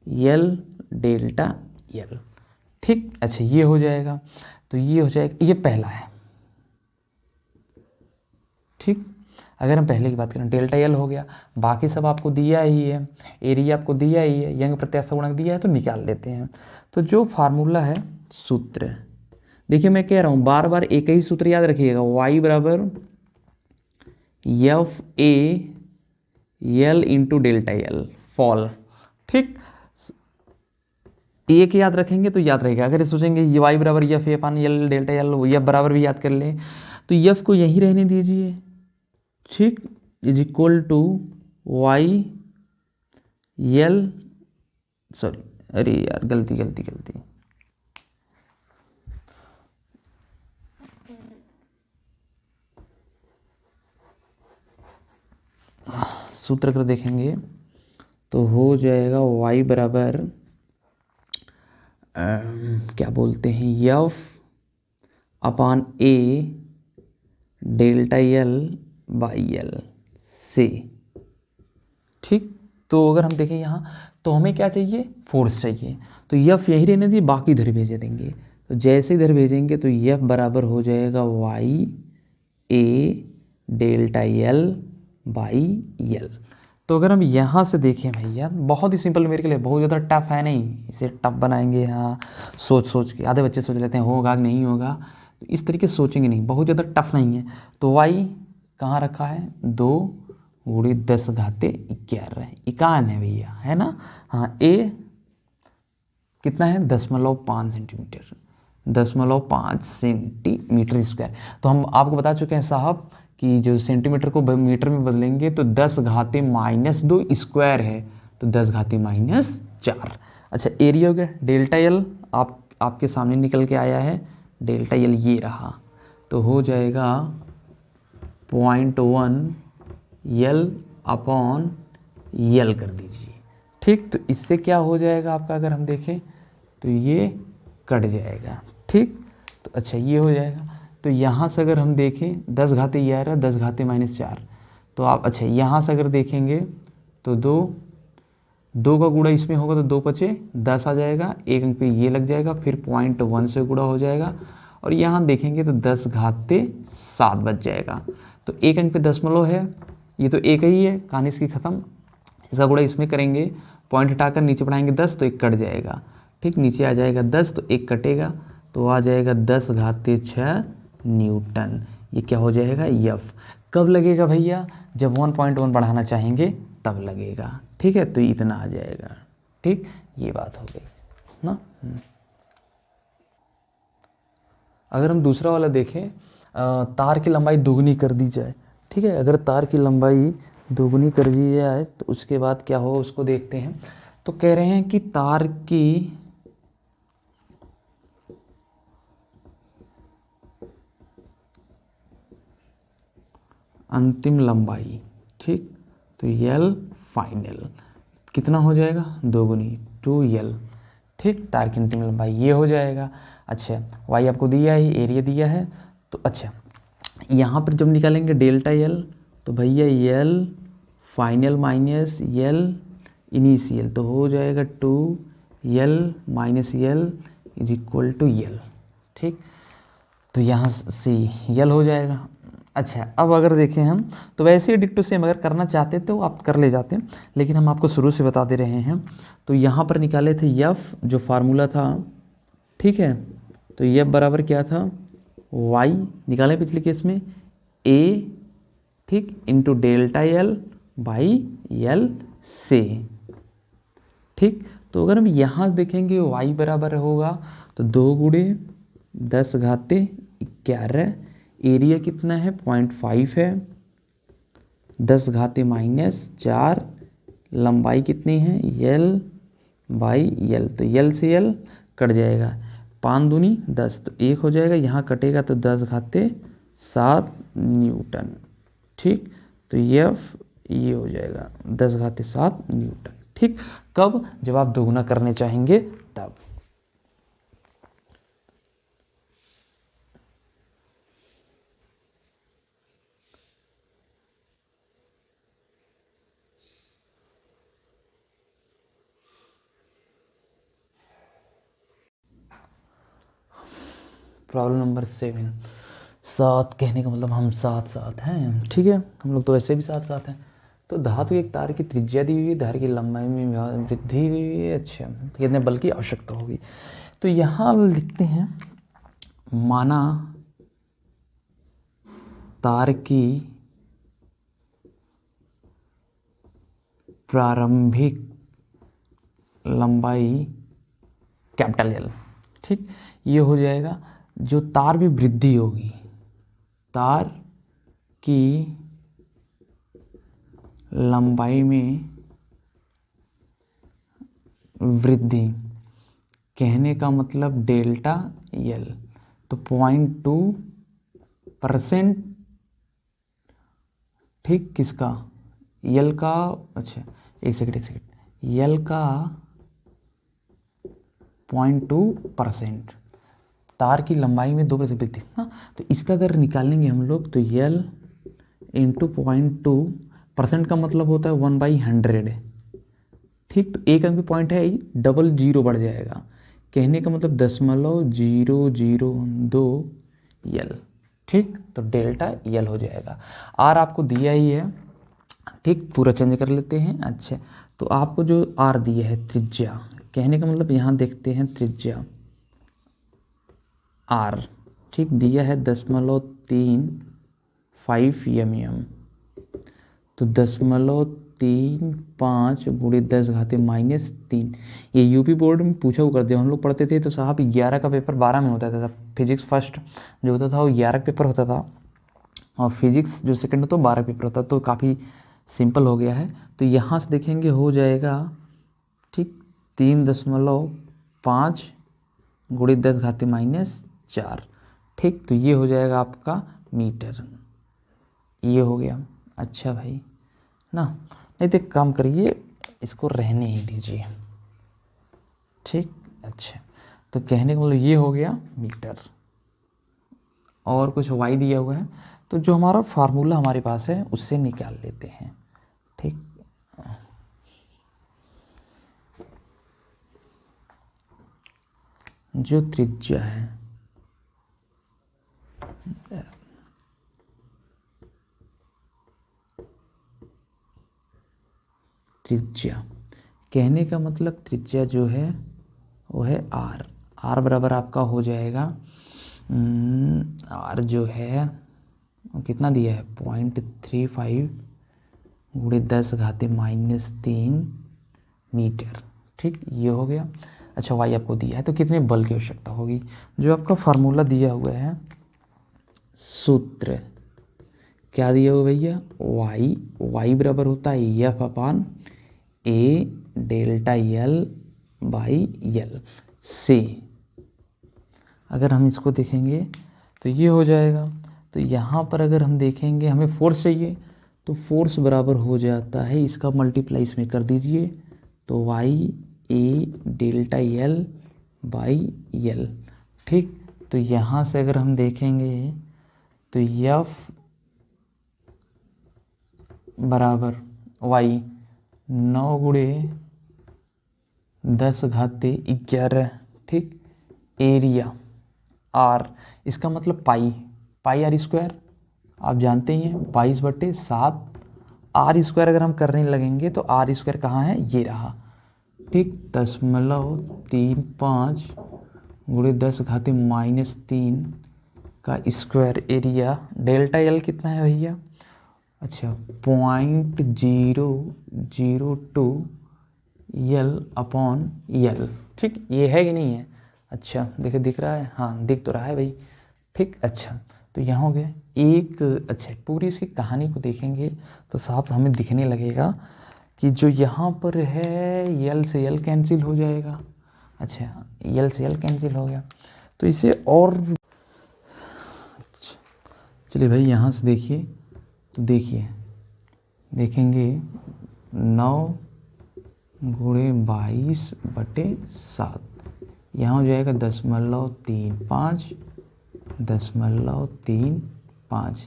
यल डेल्टा यल। ठीक। अच्छा, ये हो जाएगा, तो ये हो जाएगा, ये पहला है। ठीक। अगर हम पहले की बात करें, डेल्टा यल हो गया, बाकी सब आपको दिया ही है, एरिया आपको दिया ही है, यंग प्रत्यास्थ गुणांक दिया है, तो निकाल लेते हैं। तो जो फार्मूला है, सूत्र, देखिए मैं कह रहा हूँ बार बार एक ही सूत्र याद रखिएगा, y बराबर F A L into delta L fall. ठीक। एक याद रखेंगे तो याद रहेगा। अगर सोचेंगे ये y बराबर एफ ए पान यल डेल्टा यल, एफ बराबर भी याद कर लें, तो एफ को यहीं रहने दीजिए। ठीक। Is equal to Y L, sorry, अरे यार गलती गलती गलती, सूत्र कर देखेंगे तो हो जाएगा y बराबर क्या बोलते हैं, F upon A delta L by यल से। ठीक। तो अगर हम देखें यहाँ, तो हमें क्या चाहिए, फोर्स चाहिए, तो एफ यही रहने दीजिए, बाकी इधर भेज देंगे। तो जैसे इधर भेजेंगे तो एफ बराबर हो जाएगा Y A delta L by L. तो अगर हम यहाँ से देखें भैया, बहुत ही सिंपल मेरे के लिए, बहुत ज़्यादा टफ है नहीं, इसे टफ बनाएंगे यहाँ सोच सोच के। आधे बच्चे सोच लेते हैं होगा कि नहीं होगा, तो इस तरीके से सोचेंगे नहीं, बहुत ज़्यादा टफ नहीं है। तो वाई कहाँ रखा है, 2 गुणी 10 घाते 11, 51 है भैया, है ना। हाँ, ए कितना है, 0.5 सेंटीमीटर, 0.5 सेंटीमीटर स्क्वायर। तो हम आपको बता चुके हैं साहब कि जो सेंटीमीटर को मीटर में बदलेंगे तो 10 घाते -2 स्क्वायर है, तो 10 घाते -4। अच्छा, एरिया हो गया, डेल्टा यल आपके सामने निकल के आया है, डेल्टा यल ये रहा, तो हो जाएगा 0.1 यल अपॉन यल कर दीजिए। ठीक। तो इससे क्या हो जाएगा आपका, अगर हम देखें तो ये कट जाएगा। ठीक। तो अच्छा, ये हो जाएगा। तो यहाँ से अगर हम देखें 10 घाते 11, 10 घाते -4, तो आप अच्छा यहाँ से अगर देखेंगे तो 2 का गुणा इसमें होगा तो 2 पचे 10 आ जाएगा, एक अंक पे ये लग जाएगा, फिर 0.1 से गुणा हो जाएगा, और यहाँ देखेंगे तो 10 घाते 7 बच जाएगा। तो एक अंक पे दशमलव है, ये तो एक ही है, कहानी इसकी खत्म। इसका गुणा इसमें करेंगे, पॉइंट हटाकर नीचे बढ़ाएंगे 10 तो एक कट जाएगा। ठीक। नीचे आ जाएगा 10 तो एक कटेगा, तो आ जाएगा 10 घाते 6 न्यूटन। ये क्या हो जाएगा, एफ। कब लगेगा भैया, जब 1.1 बढ़ाना चाहेंगे तब लगेगा। ठीक है, तो इतना आ जाएगा। ठीक, ये बात हो गई ना। अगर हम दूसरा वाला देखें, तार की लंबाई दोगुनी कर दी जाए। ठीक है, अगर तार की लंबाई दोगुनी कर दी जाए तो उसके बाद क्या हो, उसको देखते हैं। तो कह रहे हैं कि तार की अंतिम लंबाई, ठीक, तो यल फाइनल कितना हो जाएगा, दोगुनी 2L। ठीक, तार की अंतिम लंबाई ये हो जाएगा। अच्छा, वाई आपको दिया है, एरिया दिया है, तो अच्छा यहाँ पर जब निकालेंगे डेल्टा यल, तो भैया L final minus L initial, तो हो जाएगा 2L minus L is equal to L. ठीक, तो यहाँ से यल हो जाएगा। अच्छा, अब अगर देखें हम तो वैसे ही डिक्टो सेम अगर करना चाहते तो आप कर ले जाते, लेकिन हम आपको शुरू से बता दे रहे हैं। तो यहाँ पर निकाले थे यफ जो फार्मूला था, ठीक है, तो यफ बराबर क्या था, वाई निकाले पिछले केस में, ए, ठीक, इंटू डेल्टा यल बाई यल से, ठीक। तो अगर हम यहाँ से देखेंगे y बराबर होगा तो 2×10⁻11, एरिया कितना है 0.5 है, 10⁻⁻4, लंबाई कितनी है यल बाई यल, तो यल से यल कट जाएगा, 5 दूनी 10, तो 1 हो जाएगा, यहाँ कटेगा तो 10⁻7 न्यूटन, ठीक। तो यफ ये हो जाएगा 10⁻7 न्यूटन, ठीक। कब, जब आप दोगुना करने चाहेंगे तब। प्रॉब्लम नंबर 7, 7 कहने का मतलब हम साथ साथ हैं, ठीक है, हम लोग तो ऐसे भी साथ साथ हैं। तो धातु एक तार की त्रिज्या दी हुई है, धार की लंबाई में वृद्धि दी हुई है, अच्छा, कितने बल की आवश्यकता होगी। तो यहाँ लिखते हैं, माना तार की प्रारंभिक लंबाई कैपिटल एल, ठीक, ये हो जाएगा, जो तार में वृद्धि होगी, तार की लंबाई में वृद्धि, कहने का मतलब डेल्टा यल, तो 0.2%, ठीक, किसका, यल का, अच्छा एक सेकंड, यल का 0.2%, तार की लंबाई में 2% वृद्धि ना, तो इसका अगर निकालेंगे हम लोग तो यल इंटू 0.2% का मतलब होता है 1/100, ठीक। तो एक अंक पॉइंट है, डबल जीरो बढ़ जाएगा, कहने का मतलब 0.002 यल, ठीक। तो डेल्टा यल हो जाएगा। आर आपको दिया ही है, ठीक, पूरा चेंज कर लेते हैं। अच्छा, तो आपको जो आर दिया है त्रिज्या, कहने का मतलब यहाँ देखते हैं त्रिज्या आर, ठीक, दिया है 0.35 mm, तो 0.35 गुणे 10⁻−3, ये यूपी बोर्ड में पूछा हुआ कर दिया, हम लोग पढ़ते थे तो साहब 11 का पेपर 12 में होता था, फिजिक्स फर्स्ट जो होता था वो 11 पेपर होता था, और फिजिक्स जो सेकंड तो 12 पेपर होता, तो काफ़ी सिंपल हो गया है। तो यहाँ से देखेंगे हो जाएगा, ठीक, 3.5 गुणे 10⁻−4, ठीक, तो ये हो जाएगा आपका मीटर, ये हो गया। अच्छा भाई ना, नहीं तो एक काम करिए, इसको रहने ही दीजिए, ठीक। अच्छा, तो कहने का मतलब ये हो गया मीटर, और कुछ वाई दिया हुआ है, तो जो हमारा फार्मूला हमारे पास है उससे निकाल लेते हैं, ठीक। जो त्रिज्या है, त्रिज्या, कहने का मतलब त्रिज्या जो है वो है आर, आर बराबर आपका हो जाएगा, आर जो है वो कितना दिया है 0.35 गुणे 10⁻−3 मीटर, ठीक, ये हो गया। अच्छा, वाई आपको दिया है, तो कितने बल की आवश्यकता होगी, जो आपका फार्मूला दिया हुआ है, सूत्र क्या दिया हुआ भैया, वाई, वाई बराबर होता है F upon A delta L by यल से, अगर हम इसको देखेंगे तो ये हो जाएगा। तो यहाँ पर अगर हम देखेंगे हमें फोर्स चाहिए, तो फोर्स बराबर हो जाता है, इसका मल्टीप्लाई इसमें कर दीजिए, तो Y A delta L by L, ठीक। तो यहाँ से अगर हम देखेंगे तो एफ बराबर वाई 9 गुणे 10⁻11, ठीक, एरिया आर, इसका मतलब पाई, पाई आर स्क्वायर आप जानते ही हैं 22/7 आर स्क्वायर अगर हम करने लगेंगे तो आर स्क्वायर कहाँ है, ये रहा, ठीक, 0.35 गुणे 10⁻³ का स्क्वायर एरिया। डेल्टा एल कितना है भैया, अच्छा 0.002 L/L, ठीक, ये है कि नहीं है, अच्छा देखिए दिख रहा है, हाँ दिख तो रहा है भाई, ठीक, अच्छा तो यहाँ हो गया एक, अच्छा पूरी इसकी कहानी को देखेंगे तो साफ हमें दिखने लगेगा कि जो यहाँ पर है यल से यल कैंसिल हो जाएगा, अच्छा यल से यल कैंसिल हो गया तो इसे और, अच्छा चलिए भाई यहाँ से देखिए, तो देखिए देखेंगे 9 गुणे 22/7, यहाँ हो जाएगा 0.35,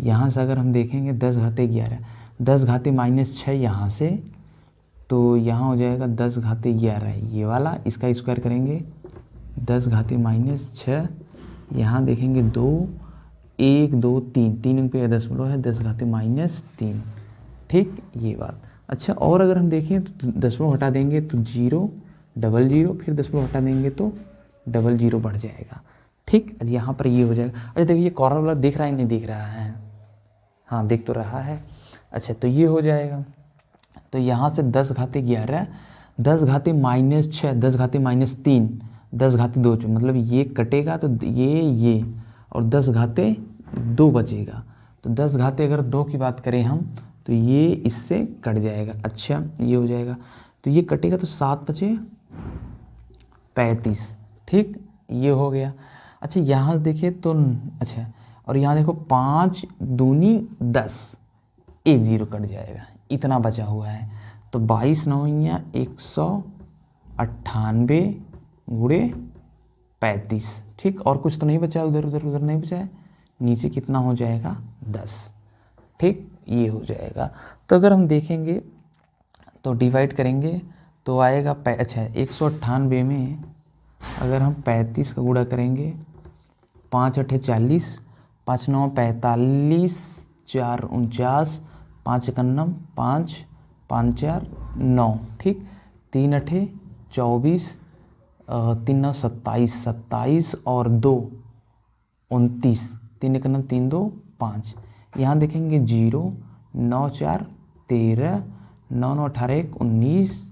यहाँ से अगर हम देखेंगे 10⁻11, 10⁻−6 यहाँ से, तो यहाँ हो जाएगा 10⁻11 ये वाला, इसका स्क्वायर करेंगे 10⁻−6, यहाँ देखेंगे 2 1 2 3 3 पे 10 है 10⁻−3, ठीक ये बात। अच्छा और अगर हम देखें तो 10 हटा देंगे तो 0 0 0, फिर 10 हटा देंगे तो 0 0 बढ़ जाएगा, ठीक, यहाँ पर ये हो जाएगा। अच्छा देखिए ये कॉर्नर वाला दिख रहा है नहीं दिख रहा है, हाँ दिख तो रहा है, अच्छा तो ये हो जाएगा, तो यहाँ से 10⁻11, 10⁻−6, 10⁻−3, 10⁻2, मतलब ये कटेगा तो ये और 10⁻2 बचेगा, तो 10⁻2 की बात करें हम तो ये इससे कट जाएगा, अच्छा ये हो जाएगा, तो ये कटेगा तो 7 बचे 35, ठीक ये हो गया। अच्छा यहाँ से देखिए तो, अच्छा और यहाँ देखो 5 दूनी 10, 1 0 कट जाएगा, इतना बचा हुआ है, तो 22 9 198 गुणे 35, ठीक, और कुछ तो नहीं बचा, उधर उधर नहीं बचा है, नीचे कितना हो जाएगा 10, ठीक ये हो जाएगा। तो अगर हम देखेंगे तो डिवाइड करेंगे तो आएगा अच्छा 198 में अगर हम 35 का गुणा करेंगे, 5 8 40, 5 9 45, 4 49, 5 1 5, 5 4 9, ठीक, 3 8 24, 3 9 27, 27 और 2 29, 3 1 3 2 5, यहाँ देखेंगे 0 9 4 13, 9 9 18 1 19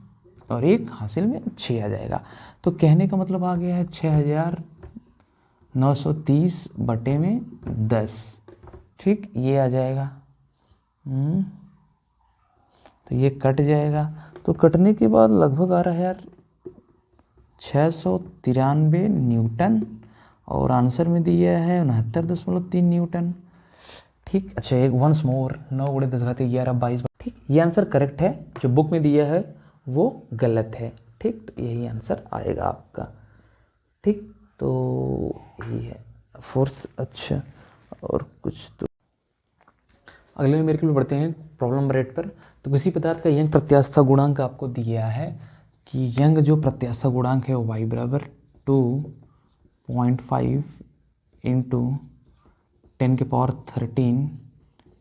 और 1 हासिल में 6 आ जाएगा। तो कहने का मतलब आ गया है 6930/10, ठीक ये आ जाएगा, तो ये कट जाएगा, तो कटने के बाद लगभग आ रहा है यार 693 न्यूटन, और आंसर में दिया है 69.3 न्यूटन, ठीक। अच्छा एक वंस मोर 9 गुणे 10⁻11 22, ठीक ये आंसर करेक्ट है, जो बुक में दिया है वो गलत है, ठीक, तो यही आंसर आएगा आपका, ठीक, तो यही है फोर्स। अच्छा और कुछ तो अगले में मेरे को बढ़ते हैं प्रॉब्लम नंबर 8 पर। तो किसी पदार्थ का यंग प्रत्यास्था गुणांक आपको दिया है कि यंग जो प्रत्यास्था गुणांक है y बराबर 2.5 इंटू 10⁻13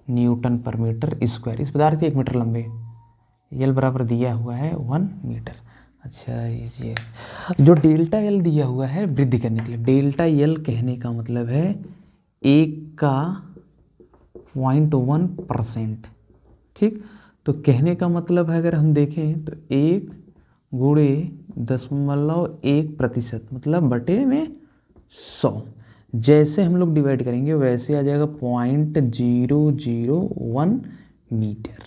न्यूटन पर मीटर स्क्वायर। इस पदार्थ के 1 मीटर लंबे, यल बराबर दिया हुआ है 1 मीटर। अच्छा ये जो डेल्टा यल दिया हुआ है वृद्धि करने के लिए, डेल्टा यल कहने का मतलब है 1 का 0.1%, ठीक। तो कहने का मतलब है अगर हम देखें तो 1 गुणे 0.1% मतलब बटे में 100, जैसे हम लोग डिवाइड करेंगे वैसे आ जाएगा 0.001 मीटर,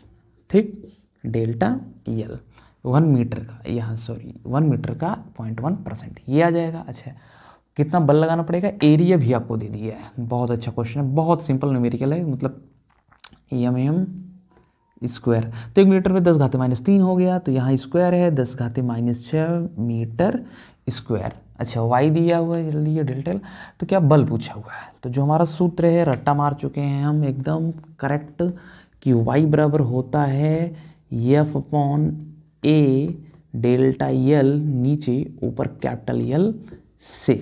ठीक। डेल्टा यल 1 मीटर का, यहाँ सॉरी 1 मीटर का 0.1% ये आ जाएगा। अच्छा कितना बल लगाना पड़ेगा, एरिया भी आपको दे दिया है, बहुत अच्छा क्वेश्चन है, बहुत सिंपल न्यूमेरिकल है, मतलब एम स्क्वायर। तो 1 मीटर में 10⁻³ हो गया, तो यहाँ स्क्वायर है 10⁻6 मीटर स्क्वायर। अच्छा वाई दिया हुआ है, जल्दी ये डेल्टा, तो क्या बल पूछा हुआ है, तो जो हमारा सूत्र है रट्टा मार चुके हैं हम एकदम करेक्ट कि वाई बराबर होता है F/A डेल्टा यल नीचे ऊपर कैपिटल यल से,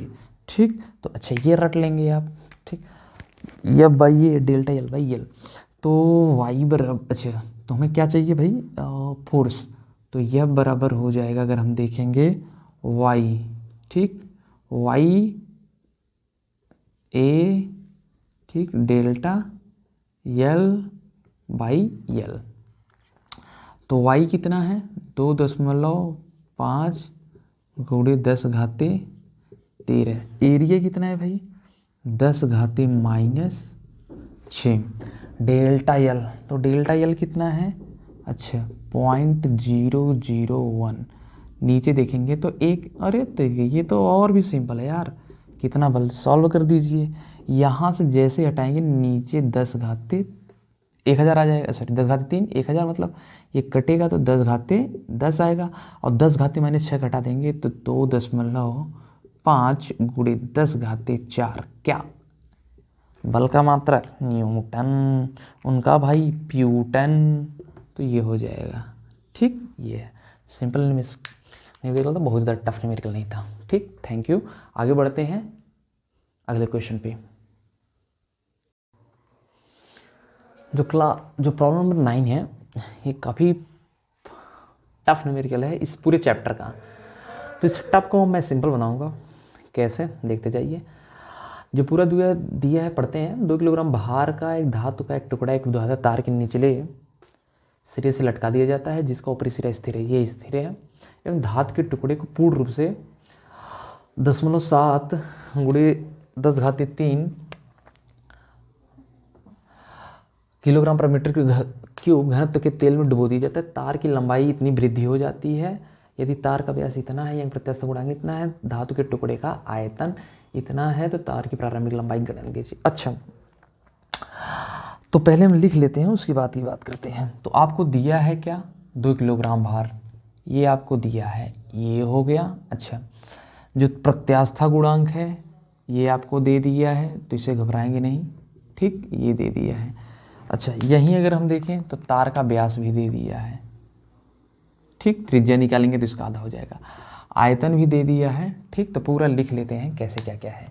ठीक, तो अच्छा ये रट लेंगे आप। ठीक, यह by A delta L by L, तो वाई बराबर, अच्छा तो हमें क्या चाहिए भाई, फोर्स, तो यह बराबर हो जाएगा अगर हम देखेंगे वाई, ठीक, वाई ए, ठीक, डेल्टा एल बाई एल। तो वाई कितना है, 2.5 गुणे 10⁻13। एरिया कितना है भाई, 10⁻⁻6। डेल्टा एल, तो डेल्टा एल कितना है, अच्छा 0.001। नीचे देखेंगे तो एक, अरे देखिए ये तो और भी सिंपल है यार, कितना बल, सॉल्व कर दीजिए। यहाँ से जैसे हटाएंगे नीचे 10⁻1000 आ जाएगा, सॉरी 10⁻3, 1000 मतलब ये कटेगा तो 10⁻10 आएगा, और 10⁻−6 घटा देंगे तो 2.5 गुणे 10⁻4, क्या बल का मात्रक न्यूटन, उनका भाई प्यूटन, तो ये हो जाएगा। ठीक, ये है सिंपल न्यूमेरिकल, तो बहुत ज़्यादा टफ न्यूमेरिकल नहीं था। ठीक, थैंक यू। आगे बढ़ते हैं अगले क्वेश्चन पे। जो प्रॉब्लम नंबर 9 है, ये काफ़ी टफ न्यूमेरिकल है इस पूरे चैप्टर का, तो इस टफ को मैं सिंपल बनाऊंगा। कैसे, देखते जाइए। जो पूरा दिया है पढ़ते हैं। 2 किलोग्राम भार का एक धातु का एक टुकड़ा एक ऊर्ध्वाधर तार के निचले सिरे से लटका दिया जाता है, जिसका ऊपरी सिरा स्थिर है, ये स्थिर है, एवं धातु के टुकड़े को पूर्ण रूप से 0.7 गुणे 10⁻3 किलोग्राम पर मीटर क्यूब घनत्व के तेल में डुबो दिया जाता है। तार की लंबाई इतनी वृद्धि हो जाती है यदि तार का व्यास इतना है या प्रत्यास्थ गुणांक इतना है, धातु के टुकड़े का आयतन इतना है, तो तार की प्रारंभिक लंबाई गणन कीजिए। अच्छा, तो पहले हम लिख लेते हैं, उसकी बात की बात करते हैं। तो आपको दिया है क्या, 2 किलोग्राम भार, ये आपको दिया है, ये हो गया। अच्छा, जो प्रत्यास्था गुणांक है ये आपको दे दिया है, तो इसे घबराएंगे नहीं, ठीक, ये दे दिया है। अच्छा, यहीं अगर हम देखें तो तार का व्यास भी दे दिया है, ठीक, त्रिज्या निकालेंगे तो इसका आधा हो जाएगा, आयतन भी दे दिया है। ठीक, तो पूरा लिख लेते हैं कैसे क्या क्या है।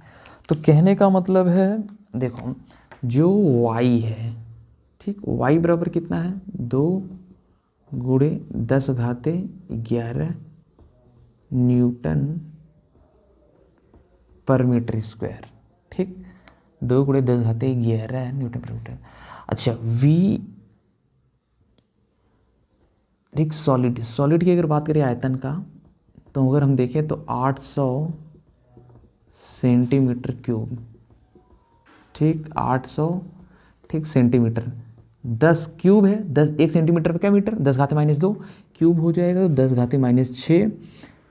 तो कहने का मतलब है, देखो जो y है, ठीक, y बराबर कितना है, 2 गुणे 10⁻11 न्यूटन पर मीटर स्क्वायर। ठीक, 2 गुणे 10⁻11 न्यूटन पर मीटर। अच्छा, v, ठीक, सॉलिड की अगर बात करें आयतन का, तो अगर हम देखें तो 800 सेंटीमीटर क्यूब, ठीक, 800, ठीक, सेंटीमीटर, 10 क्यूब है, 1 सेंटीमीटर पर क्या मीटर, 10⁻−2 क्यूब हो जाएगा, तो 10⁻−6,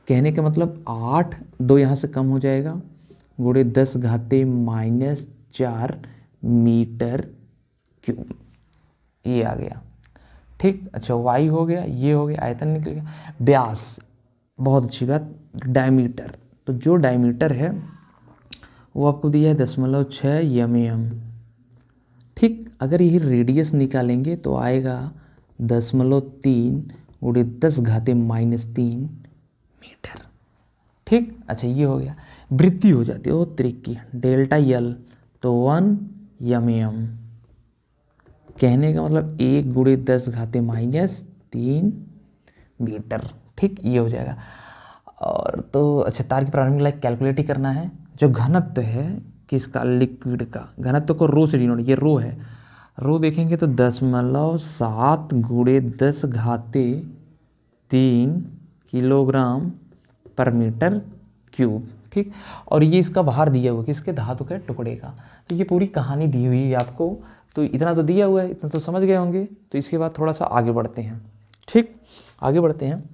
कहने का मतलब 8, 2 यहाँ से कम हो जाएगा, गुणे 10⁻−4 मीटर क्यूब, ये आ गया। ठीक, अच्छा वाई हो गया, ये हो गया, आयतन निकल गया। व्यास, बहुत अच्छी बात, डायमीटर, तो जो डायमीटर है वो आपको दिया है 0.6 mm। ठीक, अगर यही रेडियस निकालेंगे तो आएगा 0.3 गुणे 10⁻−3 मीटर। ठीक, अच्छा ये हो गया। वृद्धि हो जाती है वो त्रिज्या डेल्टा एल, तो 1 mm, कहने का मतलब 1 गुणे 10⁻−3 मीटर। ठीक, ये हो जाएगा। और तो अच्छा, तार की प्रारंभिक लंबाई कैलकुलेट ही करना है। जो घनत्व है किसका, लिक्विड का, घनत्व को रो से डिनोट, ये रो है, रो देखेंगे तो 0.7 गुणे 10⁻3 किलोग्राम पर मीटर क्यूब। ठीक, और ये इसका भार दिया हुआ किसके, धातु के टुकड़े का। तो ये पूरी कहानी दी हुई है आपको, तो इतना तो दिया हुआ है, इतना तो समझ गए होंगे। तो इसके बाद थोड़ा सा आगे बढ़ते हैं। ठीक, आगे बढ़ते हैं।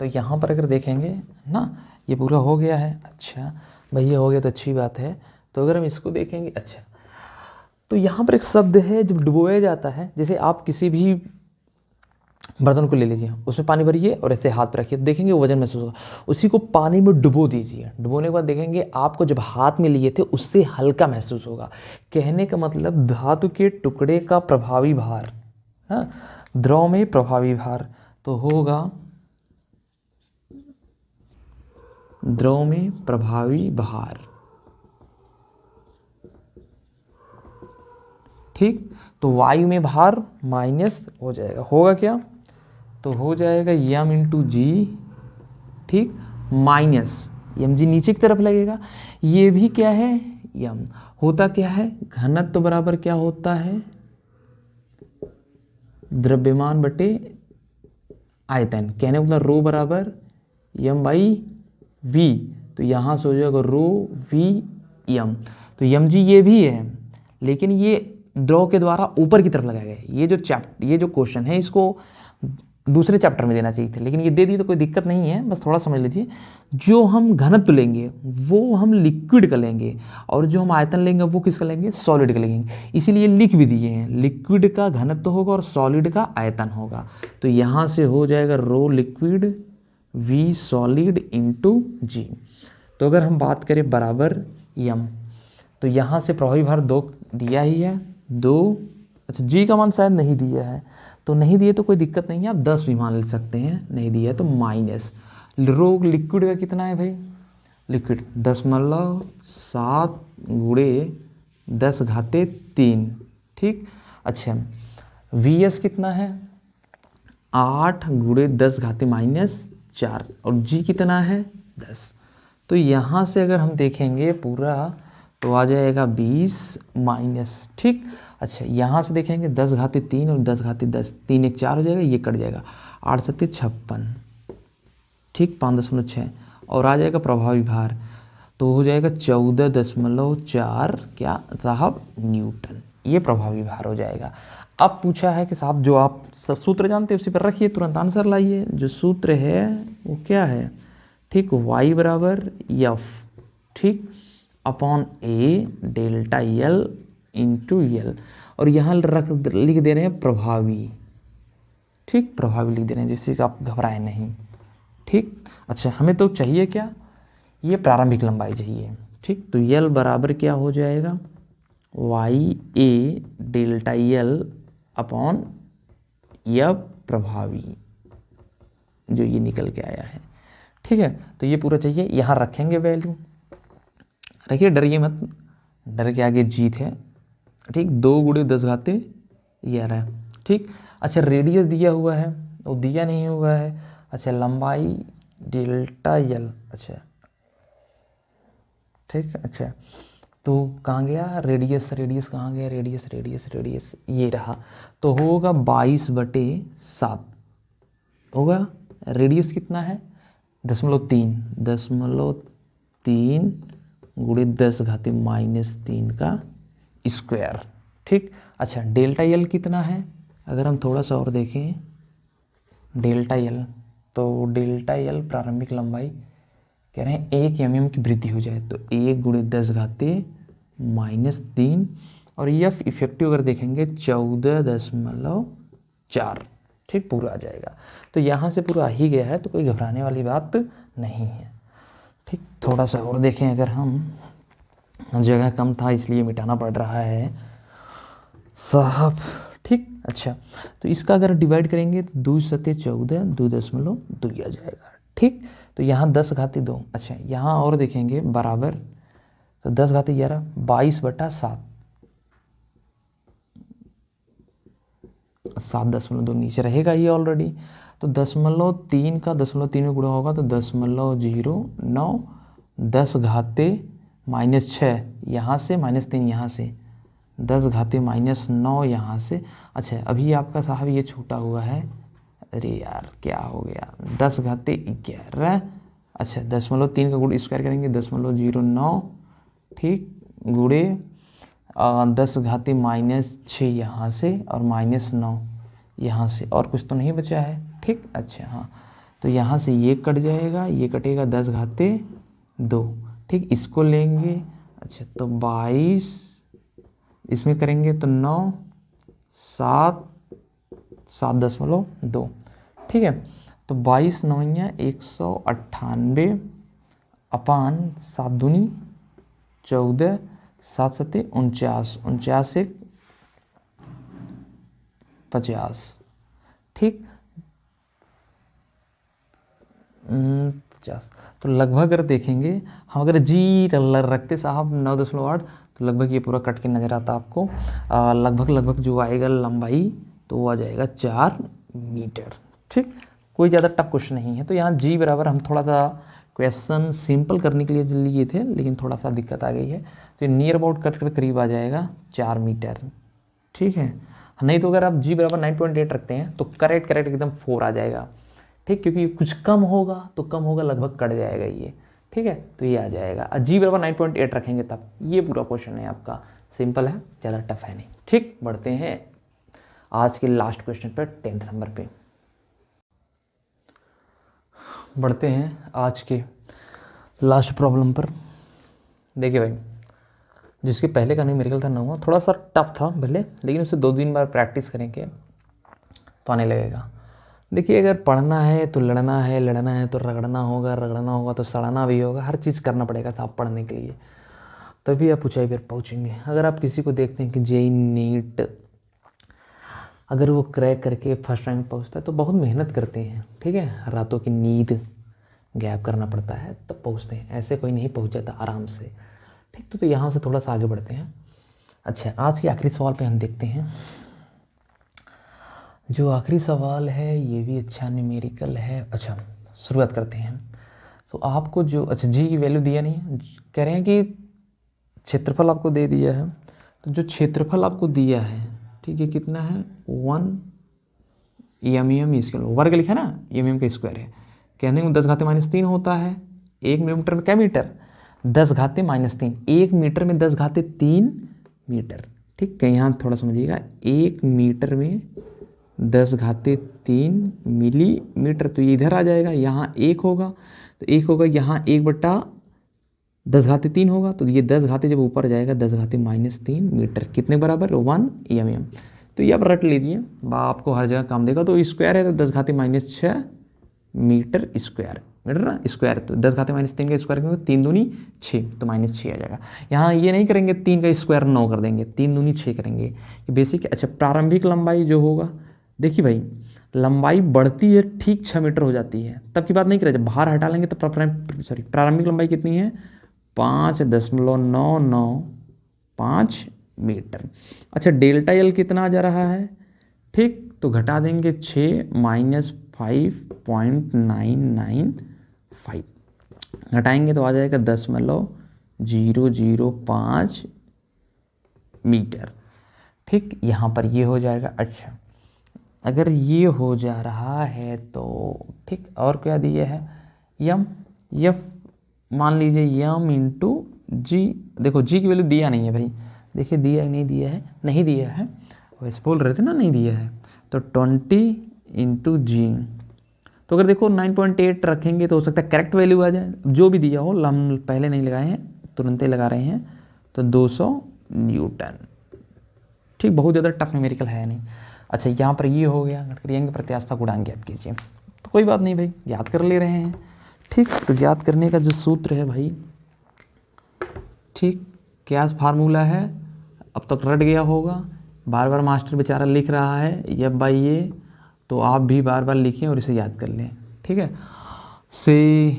तो यहाँ पर अगर देखेंगे ना, ये पूरा हो गया है। अच्छा भैया, हो गया तो अच्छी बात है। तो अगर हम इसको देखेंगे, अच्छा, तो यहाँ पर एक शब्द है, जब डुबोया जाता है, जैसे आप किसी भी बर्तन को ले लीजिए, उसमें पानी भरिए और ऐसे हाथ पर रखिए, तो देखेंगे वो वजन महसूस होगा। उसी को पानी में डुबो दीजिए, डुबोने के बाद देखेंगे आपको जब हाथ में लिए थे उससे हल्का महसूस होगा। कहने का मतलब धातु के टुकड़े का प्रभावी भार, हाँ, द्रव में प्रभावी भार तो होगा, द्रव में प्रभावी भार, ठीक। तो वायु में भार माइनस हो जाएगा, होगा क्या, तो हो जाएगा यम इंटू जी, ठीक, माइनस यम जी नीचे की तरफ लगेगा, ये भी क्या है यम, होता क्या है घनत्व तो बराबर क्या होता है द्रव्यमान बटे आयतन, कहने मतलब रो बराबर यम बाई वी, तो यहाँ से हो जाएगा रो वी यम। तो यम जी ये भी है, लेकिन ये ड्रॉ के द्वारा ऊपर की तरफ लगाया गया है। ये जो क्वेश्चन है इसको दूसरे चैप्टर में देना चाहिए था, लेकिन ये दे दी तो कोई दिक्कत नहीं है, बस थोड़ा समझ लीजिए। जो हम घनत्व लेंगे वो हम लिक्विड का लेंगे, और जो हम आयतन लेंगे वो किसका लेंगे, सॉलिड का लेंगे। इसीलिए लिख भी दिए हैं, लिक्विड का घनत्व होगा और सॉलिड का आयतन होगा। तो यहाँ से हो जाएगा rho liquid V solid into G. तो अगर हम बात करें बराबर यम, तो यहाँ से प्रभावी भार 2 दिया ही है, 2, अच्छा जी का मान शायद नहीं दिया है, तो नहीं दिए तो कोई दिक्कत नहीं है, आप 10 भी मान ले सकते हैं, नहीं दिया है तो माइनस रो लिक्विड का कितना है भाई, लिक्विड 10.7 गुणे 10 घाते 3, ठीक। अच्छा वी एस कितना है 8 गुणे 10 घाते -4, और जी कितना है 10। तो यहाँ से अगर हम देखेंगे पूरा तो आ जाएगा 20 माइनस, ठीक। अच्छा यहाँ से देखेंगे 10 घाते 3 और 10 घाते 10, 3 1 4 हो जाएगा, ये कट जाएगा, 8 7 56, ठीक, 5.6, और आ जाएगा प्रभावी भार, तो हो जाएगा 14.4 क्या साहब न्यूटन, ये प्रभावी भार हो जाएगा। अब पूछा है कि साहब जो आप सूत्र जानते हैं उसी पर रखिए, तुरंत आंसर लाइए। जो सूत्र है वो क्या है, ठीक, y बराबर एफ, ठीक, अपॉन ए डेल्टा एल इंटू एल, और यहाँ लिख दे रहे हैं प्रभावी, ठीक, प्रभावी लिख दे रहे हैं जिससे कि आप घबराएं नहीं, ठीक। अच्छा हमें तो चाहिए क्या, ये प्रारंभिक लंबाई चाहिए, ठीक। तो एल बराबर क्या हो जाएगा Y A delta L upon F प्रभावी, जो ये निकल के आया है, ठीक है। तो ये पूरा चाहिए, यहाँ रखेंगे वैल्यू, रखिए डरिए मत, डर के आगे जीत है, ठीक। 2 गुणे 10 घाते 11, ठीक। अच्छा रेडियस दिया हुआ है, वो दिया नहीं हुआ है, अच्छा लंबाई डेल्टा एल, अच्छा ठीक, अच्छा तो कहाँ गया रेडियस, रेडियस कहाँ गया, रेडियस रेडियस रेडियस ये रहा, तो होगा 22/7 होगा। रेडियस कितना है 0.3 गुणे 10 घाते -3 का स्क्वायर, ठीक। अच्छा डेल्टा एल कितना है, अगर हम थोड़ा सा और देखें डेल्टा एल, तो डेल्टा एल प्रारंभिक लंबाई कह रहे हैं 1 mm की वृद्धि हो जाए, तो 1 गुणे 10 घाते -3, और एफ इफेक्टिव अगर देखेंगे 14.4, ठीक, पूरा आ जाएगा। तो यहाँ से पूरा आ ही गया है, तो कोई घबराने वाली बात नहीं है, ठीक। थोड़ा सा और देखें, अगर हम जगह कम था इसलिए मिटाना पड़ रहा है साहब, ठीक। अच्छा तो इसका अगर डिवाइड करेंगे तो 2 सते 14, 2.2 आ जाएगा, ठीक। तो यहाँ 10 घाते 2, अच्छा यहाँ और देखेंगे बराबर, तो 10 घाते 11, 22/7, 7.2 नीचे रहेगा ये ऑलरेडी, तो 0.3 का 0.3 में गुणा होगा तो 0.09, 10 घाते -6 यहाँ से -3 यहाँ से, 10 घाते -9 यहाँ से। अच्छा अभी आपका साहब ये छूटा हुआ है, अरे यार क्या हो गया, 10 घाते 11, अच्छा 0.3 का गुण स्क्वायर करेंगे 0.09, ठीक, गुणे 10 घाते -6 यहाँ से और -9 यहाँ से, और कुछ तो नहीं बचा है, ठीक। अच्छा हाँ, तो यहाँ से ये कट जाएगा, ये कटेगा 10 घाते 2, ठीक, इसको लेंगे, अच्छा तो 22 इसमें करेंगे तो 9 7 7.2, ठीक है। तो 22 9 198 अपान 7 दूनी 14, 7 सते 49, 49 से 50, ठीक, 50। तो लगभग अगर देखेंगे हम, अगर जी रखते साहब 9.8, तो तो लगभग ये पूरा कट के नज़र आता है आपको। लगभग जो आएगा लंबाई तो वो आ जाएगा 4 मीटर। ठीक, कोई ज़्यादा टफ क्वेश्चन नहीं है। तो यहाँ जी बराबर हम थोड़ा सा क्वेश्चन सिंपल करने के लिए लिए थे, लेकिन थोड़ा सा दिक्कत आ गई है। तो नियर अबाउट कट कर करीब आ जाएगा 4 मीटर। ठीक है, नहीं तो अगर आप जी बराबर 9.8 रखते हैं तो करेक्ट एकदम 4 आ जाएगा। ठीक, क्योंकि कुछ कम होगा तो कम होगा, लगभग कट जाएगा ये। ठीक है, तो ये आ जाएगा। जी बराबर 9.8 रखेंगे तब ये पूरा क्वेश्चन है आपका, सिंपल है, ज़्यादा टफ है नहीं। ठीक, बढ़ते हैं आज के लास्ट क्वेश्चन पर, 10th नंबर पे बढ़ते हैं आज के लास्ट प्रॉब्लम पर। देखिए भाई, जिसके पहले का न्यूमेरिकल था 9वां, थोड़ा सा टफ था भले, लेकिन उससे 2-3 बार प्रैक्टिस करेंगे तो आने लगेगा। देखिए, अगर पढ़ना है तो लड़ना है, लड़ना है तो रगड़ना होगा तो सड़ना भी होगा, हर चीज़ करना पड़ेगा था आप पढ़ने के लिए, तभी आप ऊंचाई पर पहुँचेंगे। अगर आप किसी को देखते हैं कि जेई नीट अगर वो क्रैक करके फर्स्ट रैंक पहुँचता है तो बहुत मेहनत करते हैं। ठीक है, रातों की नींद गैप करना पड़ता है तब पहुँचते हैं, ऐसे कोई नहीं पहुँच जाता आराम से। ठीक, तो यहाँ से थोड़ा सा आगे बढ़ते हैं। अच्छा, आज के आखिरी सवाल पे हम देखते हैं। जो आखिरी सवाल है ये भी अच्छा न्यूमेरिकल है। अच्छा, शुरुआत करते हैं। तो आपको जो जी की वैल्यू दिया नहीं है, कह रहे हैं कि क्षेत्रफल आपको दे दिया है, तो जो क्षेत्रफल आपको दिया है, ठीक है, कितना है 1 एम स्क्वायर, वर्ग लिखा ना, एम का स्क्वायर है। कहने में 10⁻³ होता है। 1 मिलीमीटर में क्या मीटर, 10⁻³ 1 मीटर में 10⁻³ मीटर। ठीक है, यहाँ थोड़ा समझिएगा, 1 मीटर में 10⁻³ मिलीमीटर, तो ये इधर आ जाएगा, यहाँ 1 होगा तो 1 होगा, यहाँ 1/10⁻³ होगा, तो ये 10 जब ऊपर जाएगा 10⁻³ मीटर, कितने बराबर 1 एम। तो ये आप रट लीजिए, आपको हर जगह काम देगा। तो स्क्वायर है तो 10⁻⁻6 मीटर स्क्वायर, मीटर ना स्क्वायर, तो 10⁻³ का स्क्वायर करेंगे 3 दूनी 6, तो -6 आ जाएगा। यहाँ ये नहीं करेंगे 3 का स्क्वायर 9 कर देंगे, 3 दूनी 6 करेंगे, ये बेसिक। अच्छा, प्रारंभिक लंबाई जो होगा, देखिए भाई, लंबाई बढ़ती है ठीक 6 मीटर हो जाती है, तब की बात नहीं करें, जब बाहर हटा लेंगे तो प्रारंभिक लंबाई कितनी है 5.995 मीटर। अच्छा, डेल्टा एल कितना जा रहा है, ठीक, तो घटा देंगे 6 - 5.995, घटाएंगे तो आ जाएगा 10.005 मीटर। ठीक, यहाँ पर ये हो जाएगा। अच्छा, अगर ये हो जा रहा है तो ठीक, और क्या दिया है, यम, यफ मान लीजिए यम इंटू जी। देखो जी की वैल्यू दिया नहीं है भाई, देखिए दिया नहीं दिया है, नहीं दिया है, वैसे बोल रहे थे ना नहीं दिया है, तो 20 इंटू जी। तो अगर देखो 9.8 रखेंगे तो हो सकता है करेक्ट वैल्यू आ जाए, जो भी दिया हो, हम पहले नहीं लगाए हैं, तुरंत ही लगा रहे हैं, तो 200 न्यूटन। ठीक, बहुत ज़्यादा टफ न्यूमेरिकल है नहीं। अच्छा, यहाँ पर ये हो गया, घटकरियंग प्रत्यास्था गुणांक ज्ञात कीजिए, तो कोई बात नहीं भाई, याद कर ले रहे हैं। ठीक, तो याद करने का जो सूत्र है भाई, ठीक, क्या फार्मूला है, अब तक रट गया होगा, बार बार मास्टर बेचारा लिख रहा है F/A, तो आप भी बार बार लिखें और इसे याद कर लें। ठीक है, से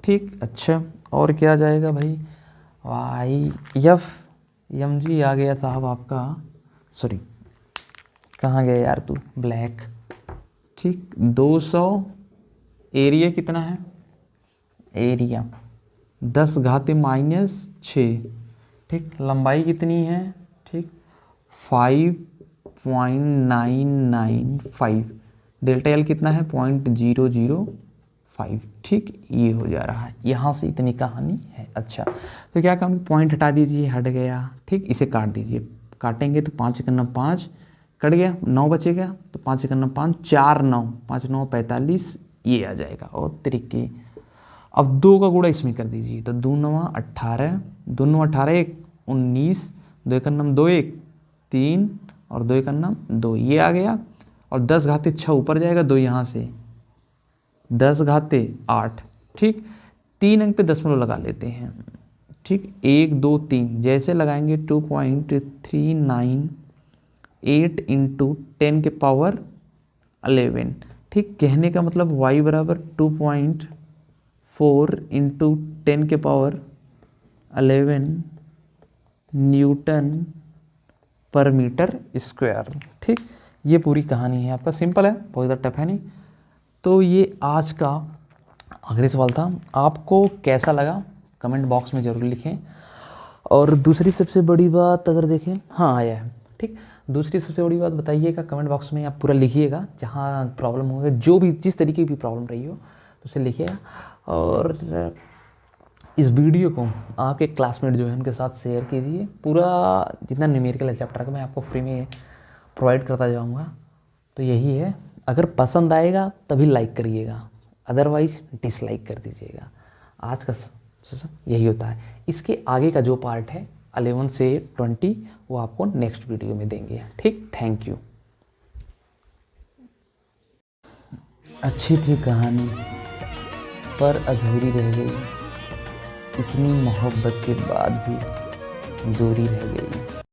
ठीक। अच्छा, और क्या आ जाएगा भाई, YF mg आ गया साहब आपका, सॉरी कहाँ गया यार तू, ब्लैक। ठीक, 200, एरिया कितना है, एरिया 10⁻⁻6। ठीक, लंबाई कितनी है, ठीक 5.995, डेल्टा एल कितना है 0.005। ठीक, ये हो जा रहा है, यहाँ से इतनी कहानी है। अच्छा, तो क्या काम, पॉइंट हटा दीजिए, हट गया। ठीक, इसे काट दीजिए, काटेंगे तो 5×5 कट गया, 9 बचेगा, तो 5×5 4 9, 5 9 45, ये आ जाएगा। और तरीके, अब 2 का गुणा इसमें कर दीजिए, तो 2 9 18, 2 9 18 1 19, 2 1 9 2 1 3 और 2 1 9 2, ये आ गया। और 10⁻6 ऊपर जाएगा, 2 यहाँ से 10⁸8। ठीक, 3 अंक पे दशमलव लगा लेते हैं। ठीक, 1 2 3 जैसे लगाएंगे 2.398 इंटू 10 के पावर 11। ठीक, कहने का मतलब y बराबर 2.4 इंटू 10 के पावर 11 न्यूटन पर मीटर स्क्वायर। ठीक, ये पूरी कहानी है आपका, सिंपल है, बहुत ज़्यादा टफ है नहीं। तो ये आज का आखिरी सवाल था। आपको कैसा लगा कमेंट बॉक्स में ज़रूर लिखें। और दूसरी सबसे बड़ी बात अगर देखें, हाँ आया है, ठीक, दूसरी सबसे बड़ी बात बताइएगा कमेंट बॉक्स में, आप पूरा लिखिएगा जहाँ प्रॉब्लम होगा, जो भी जिस तरीके की प्रॉब्लम रही हो तो उसे लिखिएगा। और इस वीडियो को आपके क्लासमेट जो है उनके साथ शेयर कीजिए। पूरा जितना न्यूमेरिकल चैप्टर का मैं आपको फ्री में प्रोवाइड करता जाऊँगा। तो यही है, अगर पसंद आएगा तभी लाइक करिएगा, अदरवाइज डिसलाइक कर दीजिएगा। आज का यही होता है। इसके आगे का जो पार्ट है 11 से 20 वो आपको नेक्स्ट वीडियो में देंगे। ठीक, थैंक यू। अच्छी थी कहानी पर अधूरी रह गई, इतनी मोहब्बत के बाद भी दूरी रह गई।